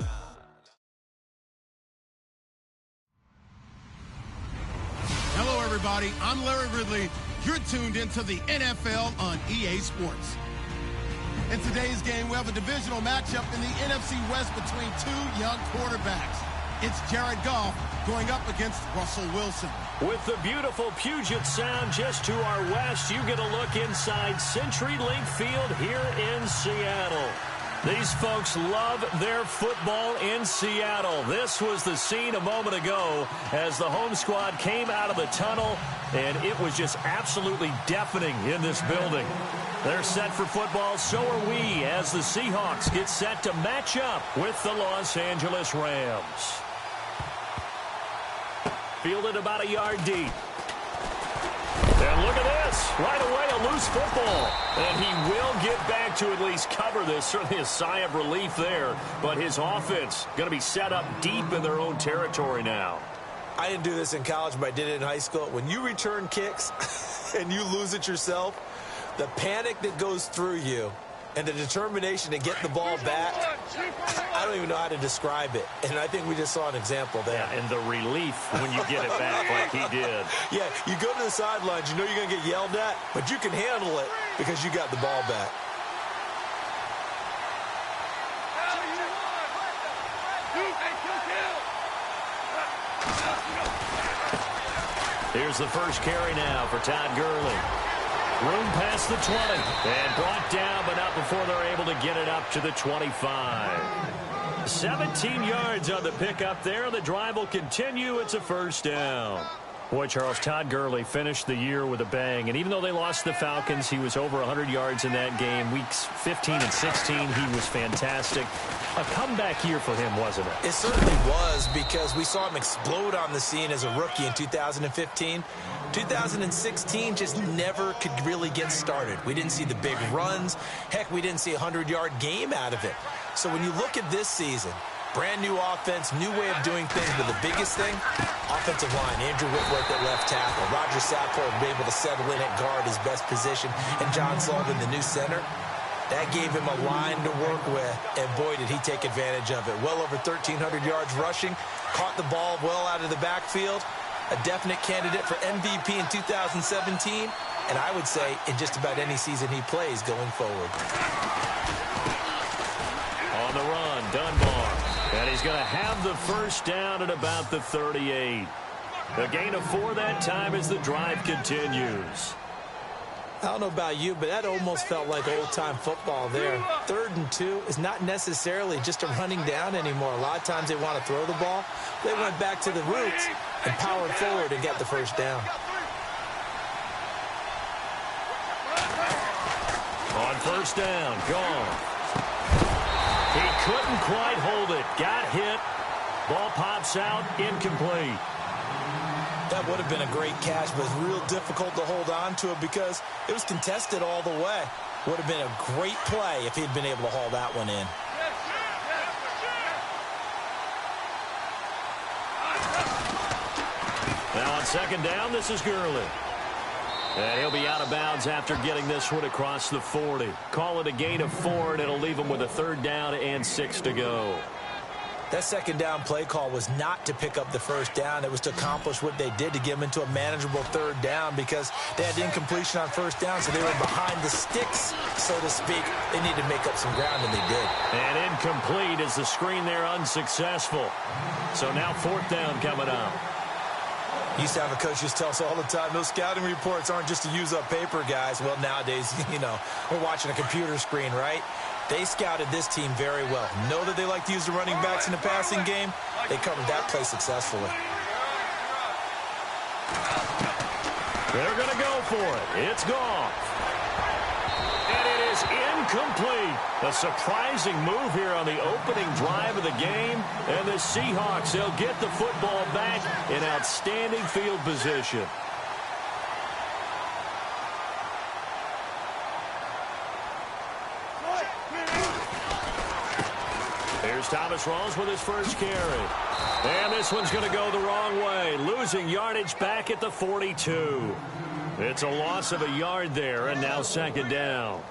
Hello, everybody. I'm Larry Ridley. You're tuned into the NFL on EA Sports. In today's game, we have a divisional matchup in the NFC West between two young quarterbacks. It's Jared Goff going up against Russell Wilson. With the beautiful Puget Sound just to our west, you get a look inside CenturyLink Field here in Seattle. These folks love their football in Seattle. This was the scene a moment ago as the home squad came out of the tunnel, and it was just absolutely deafening in this building. They're set for football, so are we, as the Seahawks get set to match up with the Los Angeles Rams. Fielded about a yard deep. And look at this. Right away, a loose football. And he will get back to at least cover this. Certainly a sigh of relief there. But his offense going to be set up deep in their own territory now. I didn't do this in college, but I did it in high school. When you return kicks and you lose it yourself, the panic that goes through you and the determination to get the ball back, I don't even know how to describe it. And I think we just saw an example there. Yeah, and the relief when you get it back like he did. Yeah, you go to the sidelines, you know you're going to get yelled at, but you can handle it because you got the ball back. Here's the first carry now for Todd Gurley. Room past the 20. And brought down, but not before they're able to get it up to the 25. 17 yards on the pickup there. The drive will continue. It's a first down. Boy, Charles, Todd Gurley finished the year with a bang. And even though they lost the Falcons, he was over 100 yards in that game. Weeks 15 and 16, he was fantastic. A comeback year for him, wasn't it? It certainly was, because we saw him explode on the scene as a rookie in 2015. 2016 just never could really get started. We didn't see the big runs. Heck, we didn't see a 100-yard game out of it. So when you look at this season, brand new offense, new way of doing things, but the biggest thing, offensive line. Andrew Whitworth at left tackle. Roger Saffold able to settle in at guard, his best position, and John Sullivan, the new center. That gave him a line to work with, and boy, did he take advantage of it. Well over 1,300 yards rushing, caught the ball well out of the backfield, a definite candidate for MVP in 2017, and I would say in just about any season he plays going forward. On the run, Dunbar. And he's going to have the first down at about the 38. A gain of 4 that time as the drive continues. I don't know about you, but that almost felt like old-time football there. 3rd and 2 is not necessarily just a running down anymore. A lot of times they want to throw the ball. They went back to the roots and powered forward and got the first down. On first down, gone. He couldn't quite hold it. Got hit. Ball pops out, incomplete. That would have been a great catch, but it's real difficult to hold on to it because it was contested all the way. Would have been a great play if he'd been able to haul that one in. Now on second down, this is Gurley. And he'll be out of bounds after getting this one across the 40. Call it a gain of 4, and it'll leave him with a 3rd down and 6 to go. That second down play call was not to pick up the first down. It was to accomplish what they did, to get them into a manageable 3rd down, because they had incompletion on first down, so they were behind the sticks, so to speak. They needed to make up some ground, and they did. And incomplete as the screen there unsuccessful. So now 4th down coming up. Used to have a coach just tell us all the time, those scouting reports aren't just to use up paper, guys. Well, nowadays, we're watching a computer screen, right? They scouted this team very well. Know that they like to use the running backs in the passing game. They covered that play successfully. They're going to go for it. It's gone. And it is incomplete. A surprising move here on the opening drive of the game. And the Seahawks, they'll get the football back in outstanding field position. Here's Thomas Rawls with his first carry. And this one's going to go the wrong way. Losing yardage back at the 42. It's a loss of a yard there, and now second down.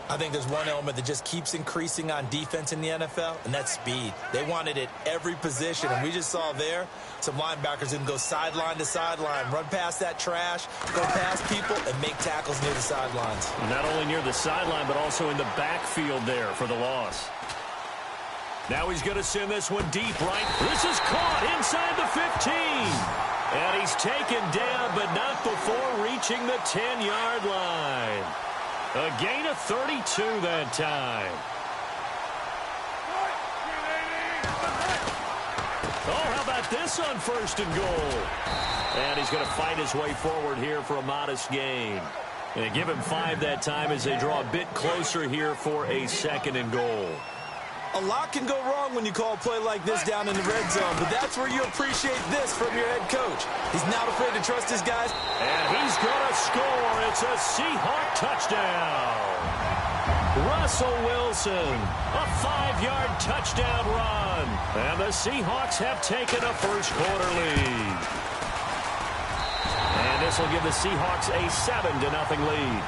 I think there's one element that just keeps increasing on defense in the NFL, and that's speed. They want it at every position, and we just saw there some linebackers can go sideline to sideline, run past that trash, go past people, and make tackles near the sidelines. Not only near the sideline, but also in the backfield there for the loss. Now he's going to send this one deep right. This is caught inside the 15. And he's taken down, but not before reaching the 10-yard line. A gain of 32 that time. Oh, how about this on 1st and goal? And he's going to fight his way forward here for a modest gain. And give him 5 that time as they draw a bit closer here for a 2nd and goal. A lot can go wrong when you call a play like this down in the red zone, but that's where you appreciate this from your head coach. He's not afraid to trust his guys. And he's going to score. It's a Seahawk touchdown. Russell Wilson, a 5-yard touchdown run. And the Seahawks have taken a first-quarter lead. And this will give the Seahawks a 7-0 lead.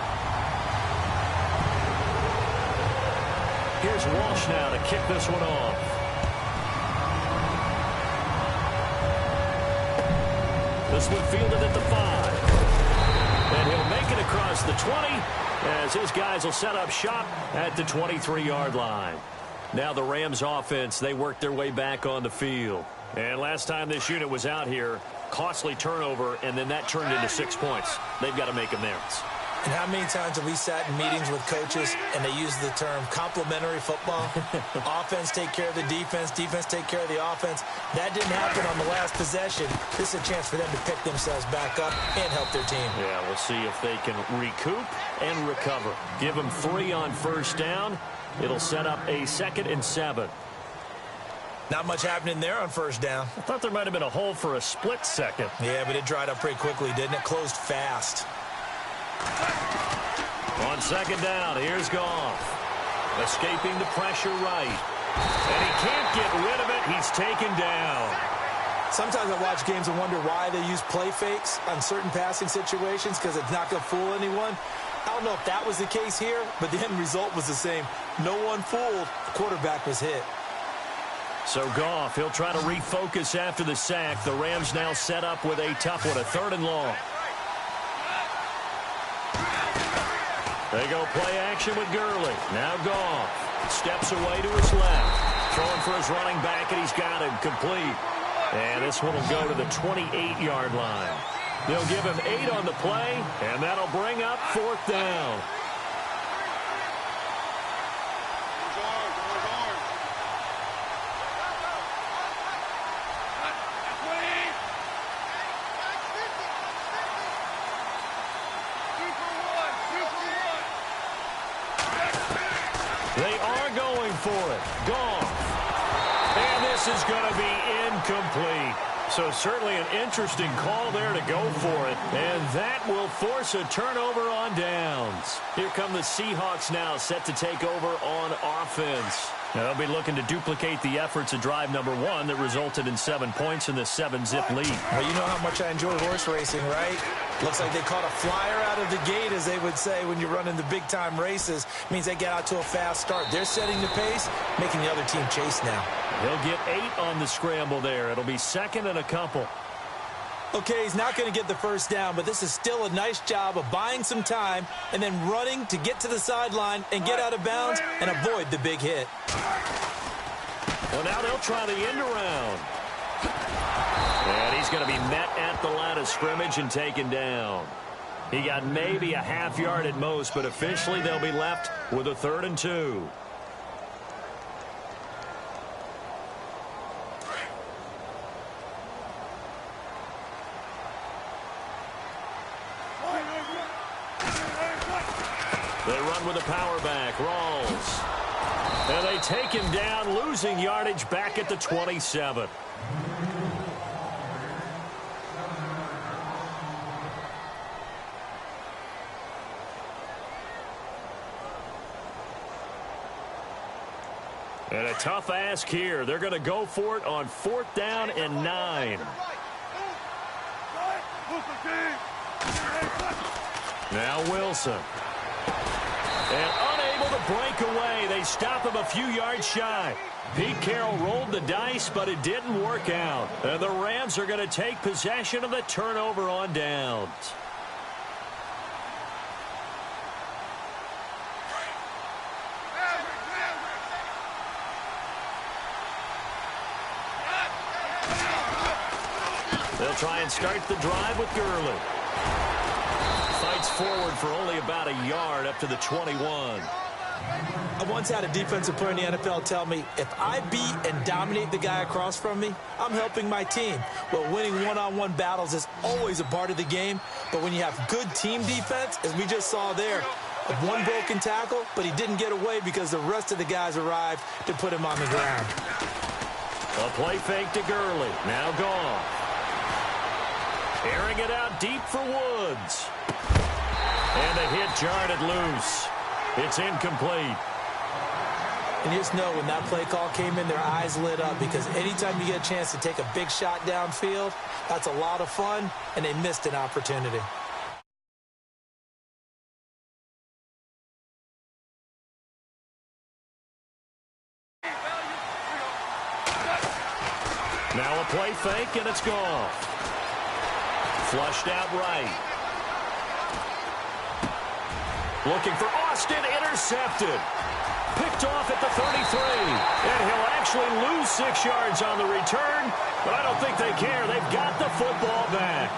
Here's Walsh now to kick this one off. This one fielded at the 5. And he'll make it across the 20 as his guys will set up shop at the 23-yard line. Now the Rams offense, they work their way back on the field. And last time this unit was out here, costly turnover, and then that turned into 6 points. They've got to make amends. And how many times have we sat in meetings with coaches and they use the term complementary football? Offense take care of the defense, defense take care of the offense. That didn't happen on the last possession. This is a chance for them to pick themselves back up and help their team. Yeah, we'll see if they can recoup and recover. Give them 3 on first down. It'll set up a 2nd and 7. Not much happening there on first down. I thought there might have been a hole for a split second. Yeah, but it dried up pretty quickly, didn't it? Closed fast. On 2nd down, here's Goff. Escaping the pressure right. And he can't get rid of it. He's taken down. Sometimes I watch games and wonder why they use play fakes on certain passing situations, because it's not going to fool anyone. I don't know if that was the case here, but the end result was the same. No one fooled. The quarterback was hit. So Goff, he'll try to refocus after the sack. The Rams now set up with a tough one, a 3rd and long. They go play action with Gurley. Now Goff steps away to his left. Throwing for his running back, and he's got him complete. And this one will go to the 28-yard line. They'll give him 8 on the play, and that'll bring up 4th down. They are going for it. Goff. And this is going to be incomplete. So certainly an interesting call there to go for it. And that will force a turnover on downs. Here come the Seahawks now, set to take over on offense. Now they'll be looking to duplicate the efforts of drive number 1 that resulted in 7 points in the 7-zip lead. Well, you know how much I enjoy horse racing, right? Looks like they caught a flyer out of the gate, as they would say when you're running the big-time races. Means they get out to a fast start. They're setting the pace, making the other team chase now. He'll get 8 on the scramble there. It'll be 2nd and a couple. Okay, he's not going to get the first down, but this is still a nice job of buying some time and then running to get to the sideline and get out of bounds and avoid the big hit. Well, now they'll try the end around. And he's going to be met at the line of scrimmage and taken down. He got maybe a half yard at most, but officially they'll be left with a 3rd and 2. They run with a power back, Rawls. And they take him down, losing yardage back at the 27. And a tough ask here. They're going to go for it on 4th down and 9. Now Wilson. And unable to break away. They stop him a few yards shy. Pete Carroll rolled the dice, but it didn't work out. And the Rams are going to take possession of the turnover on downs. They'll try and start the drive with Gurley. Fights forward for only about a yard up to the 21. I once had a defensive player in the NFL tell me, if I beat and dominate the guy across from me, I'm helping my team. Well, winning one-on-one battles is always a part of the game, but when you have good team defense, as we just saw there, one broken tackle, but he didn't get away because the rest of the guys arrived to put him on the ground. A play fake to Gurley. Now gone. Airing it out deep for Woods. And the hit jarred it loose. It's incomplete. And you just know when that play call came in, their eyes lit up, because anytime you get a chance to take a big shot downfield, that's a lot of fun, and they missed an opportunity. Now a play fake, and it's gone. Flushed out right. Looking for Austin, intercepted. Picked off at the 33. And he'll actually lose 6 yards on the return, but I don't think they care. They've got the football back.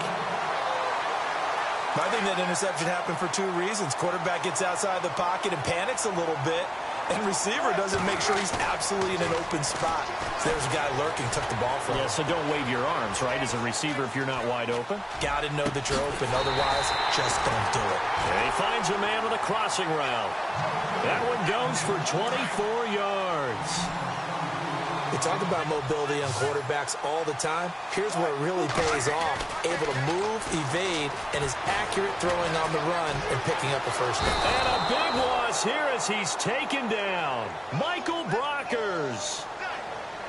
I think that interception happened for two reasons. Quarterback gets outside the pocket and panics a little bit, and receiver doesn't make sure he's absolutely in an open spot. So there's a guy lurking, took the ball from him. Yeah, so don't wave your arms, right, as a receiver if you're not wide open. Got to know that you're open. Otherwise, just don't do it. And he finds a man with a crossing route. That one goes for 24 yards. We talk about mobility on quarterbacks all the time. Here's where it really pays off. Able to move, evade, and is accurate throwing on the run and picking up a first down. And a big loss here as he's taken down. Michael Brockers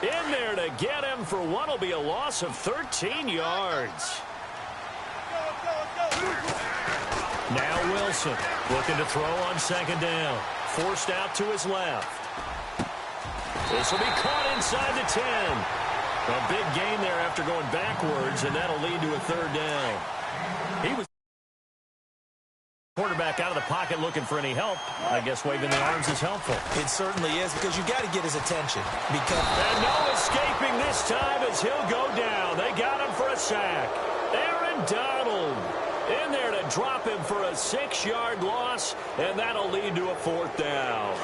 in there to get him for what will be a loss of 13 yards. Now Wilson looking to throw on second down. Forced out to his left. This will be caught inside the 10. A big gain there after going backwards, and that'll lead to a third down. He was quarterback out of the pocket looking for any help. I guess waving the arms is helpful. It certainly is, because you got to get his attention. And no escaping this time as he'll go down. They got him for a sack. Aaron Donald in there to drop him for a 6-yard loss, and that'll lead to a fourth down.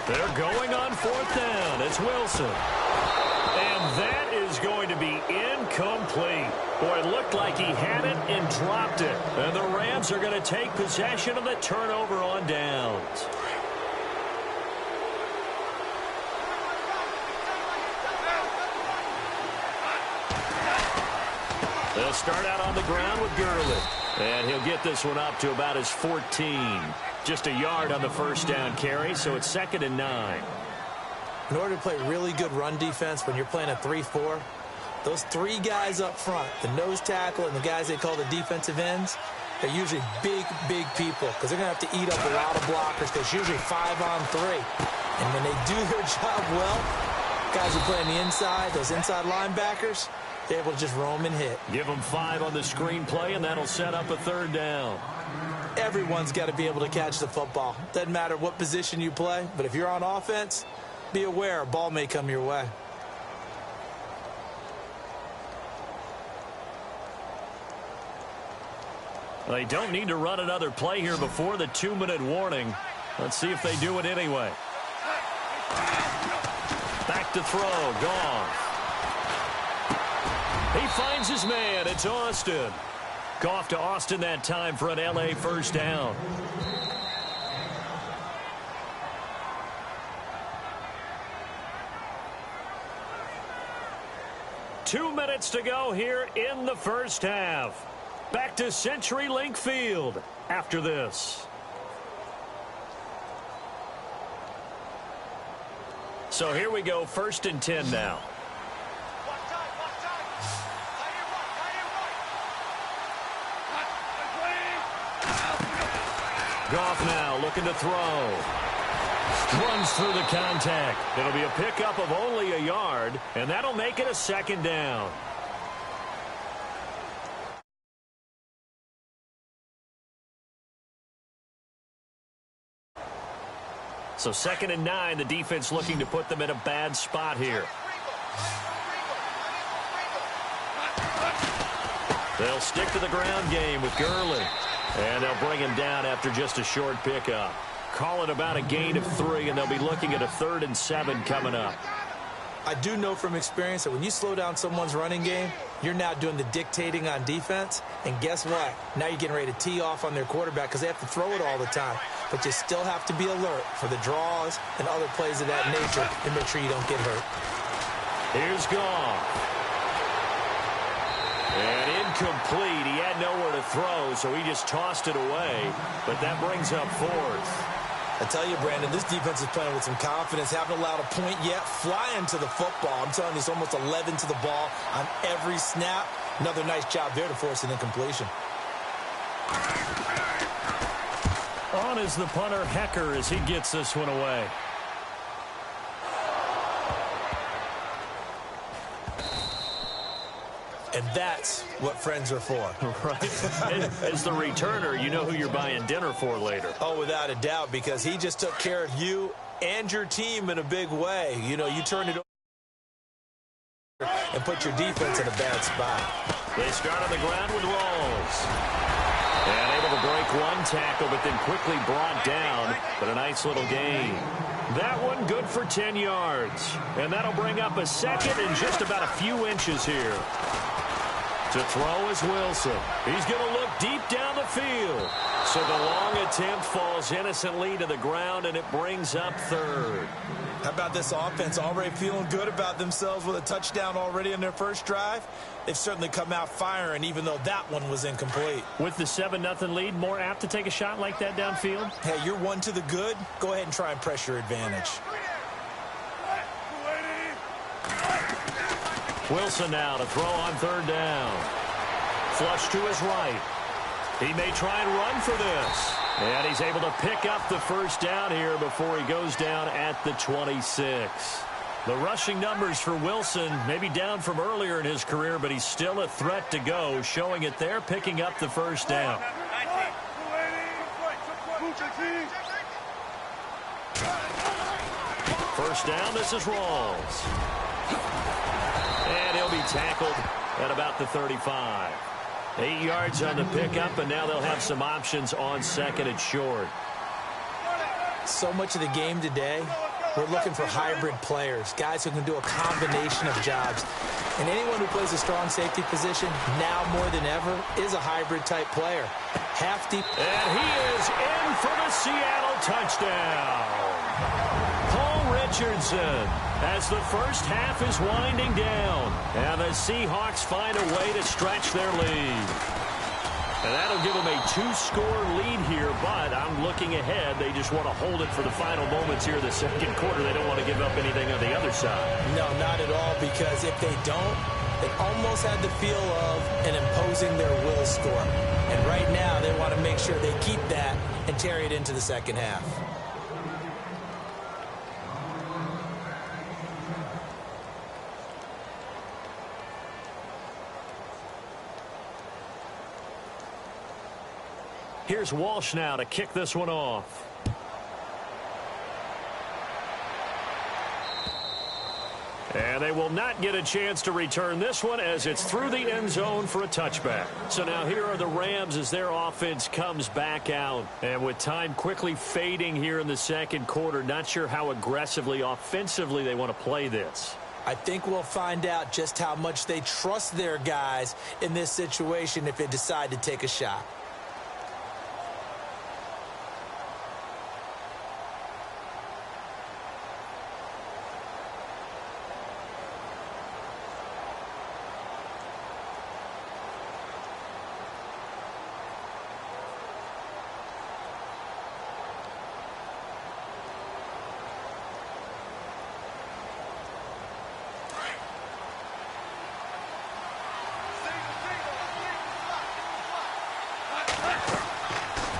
They're going on fourth down. It's Wilson. And that is going to be incomplete. Boy, it looked like he had it and dropped it. And the Rams are going to take possession of the turnover on downs. They'll start out on the ground with Gurley. And he'll get this one up to about his 14. Just a yard on the first down carry, so it's 2nd and 9. In order to play really good run defense when you're playing a 3-4, those three guys up front, the nose tackle and the guys they call the defensive ends, they're usually big, big people because they're going to have to eat up a lot of blockers because it's usually 5-on-3. And when they do their job well, guys who play on the inside, those inside linebackers, they're able to just roam and hit. Give them 5 on the screenplay, and that'll set up a third down. Everyone's got to be able to catch the football. Doesn't matter what position you play, but if you're on offense, be aware a ball may come your way. They don't need to run another play here before the 2-minute warning. Let's see if they do it anyway. Back to throw. Gone. He finds his man. It's Austin. Goff to Austin that time for an L.A. first down. Two minutes to go here in the first half. Back to CenturyLink Field after this. So here we go, 1st and 10 now. Goff now looking to throw. Runs through the contact. It'll be a pickup of only a yard, and that'll make it a 2nd down. So 2nd and 9, the defense looking to put them in a bad spot here. They'll stick to the ground game with Gurley. And they'll bring him down after just a short pickup. Call it about a gain of 3, and they'll be looking at a 3rd and 7 coming up. I do know from experience that when you slow down someone's running game, you're now doing the dictating on defense. And guess what? Now you're getting ready to tee off on their quarterback because they have to throw it all the time. But you still have to be alert for the draws and other plays of that nature and make sure you don't get hurt. Here's Goff. And incomplete. He had nowhere to throw, so he just tossed it away. But that brings up 4th. I tell you, Brandon, this defense is playing with some confidence. Haven't allowed a point yet. Flying to the football. I'm telling you, it's almost 11 to the ball on every snap. Another nice job there to force an incompletion. On is the punter, Hecker, as he gets this one away. And that's what friends are for. Right. As the returner, you know who you're buying dinner for later. Oh, without a doubt, because he just took care of you and your team in a big way. You know, you turned it over. and put your defense in a bad spot. They start on the ground with Rawls. And able to break one tackle, but then quickly brought down. But a nice little gain. That one good for 10 yards. And that'll bring up a second and just about a few inches here. To throw is Wilson. He's going to look deep down the field. So the long attempt falls innocently to the ground, and it brings up third. How about this offense already feeling good about themselves with a touchdown already in their first drive? They've certainly come out firing, even though that one was incomplete. With the 7-0 lead, more apt to take a shot like that downfield? Hey, you're one to the good. Go ahead and try and press your advantage. Wilson now to throw on third down. Flush to his right. He may try and run for this. And he's able to pick up the first down here before he goes down at the 26. The rushing numbers for Wilson may be down from earlier in his career, but he's still a threat to go, showing it there, picking up the first down. First down, this is Rawls. And he'll be tackled at about the 35. 8 yards on the pickup, and now they'll have some options on second and short. So much of the game today, we're looking for hybrid players, guys who can do a combination of jobs. And anyone who plays a strong safety position, now more than ever, is a hybrid-type player. Half deep. And he is in for the Seattle touchdown. Richardson, as the first half is winding down, and the Seahawks find a way to stretch their lead. And that'll give them a 2-score lead here, but I'm looking ahead. They just want to hold it for the final moments here in the second quarter. They don't want to give up anything on the other side. No, not at all, because if they don't, they almost had the feel of an imposing their will score. And right now, they want to make sure they keep that and carry it into the second half. Here's Walsh now to kick this one off. And they will not get a chance to return this one as it's through the end zone for a touchback. So now here are the Rams as their offense comes back out. And with time quickly fading here in the second quarter, not sure how aggressively, offensively they want to play this. I think we'll find out just how much they trust their guys in this situation if they decide to take a shot.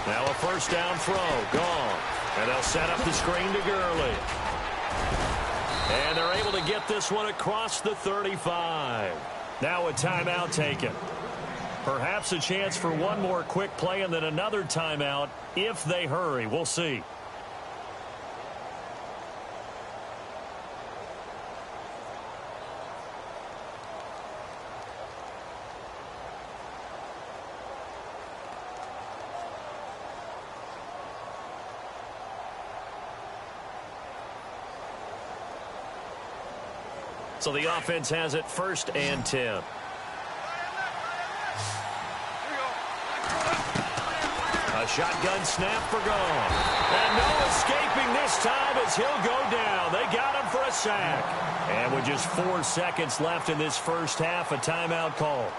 Now a first down throw, gone. And they'll set up the screen to Gurley. And they're able to get this one across the 35. Now a timeout taken. Perhaps a chance for one more quick play and then another timeout if they hurry. We'll see. So the offense has it 1st and 10. A shotgun snap for gone. And no escaping this time as he'll go down. They got him for a sack. And with just 4 seconds left in this first half, a timeout call.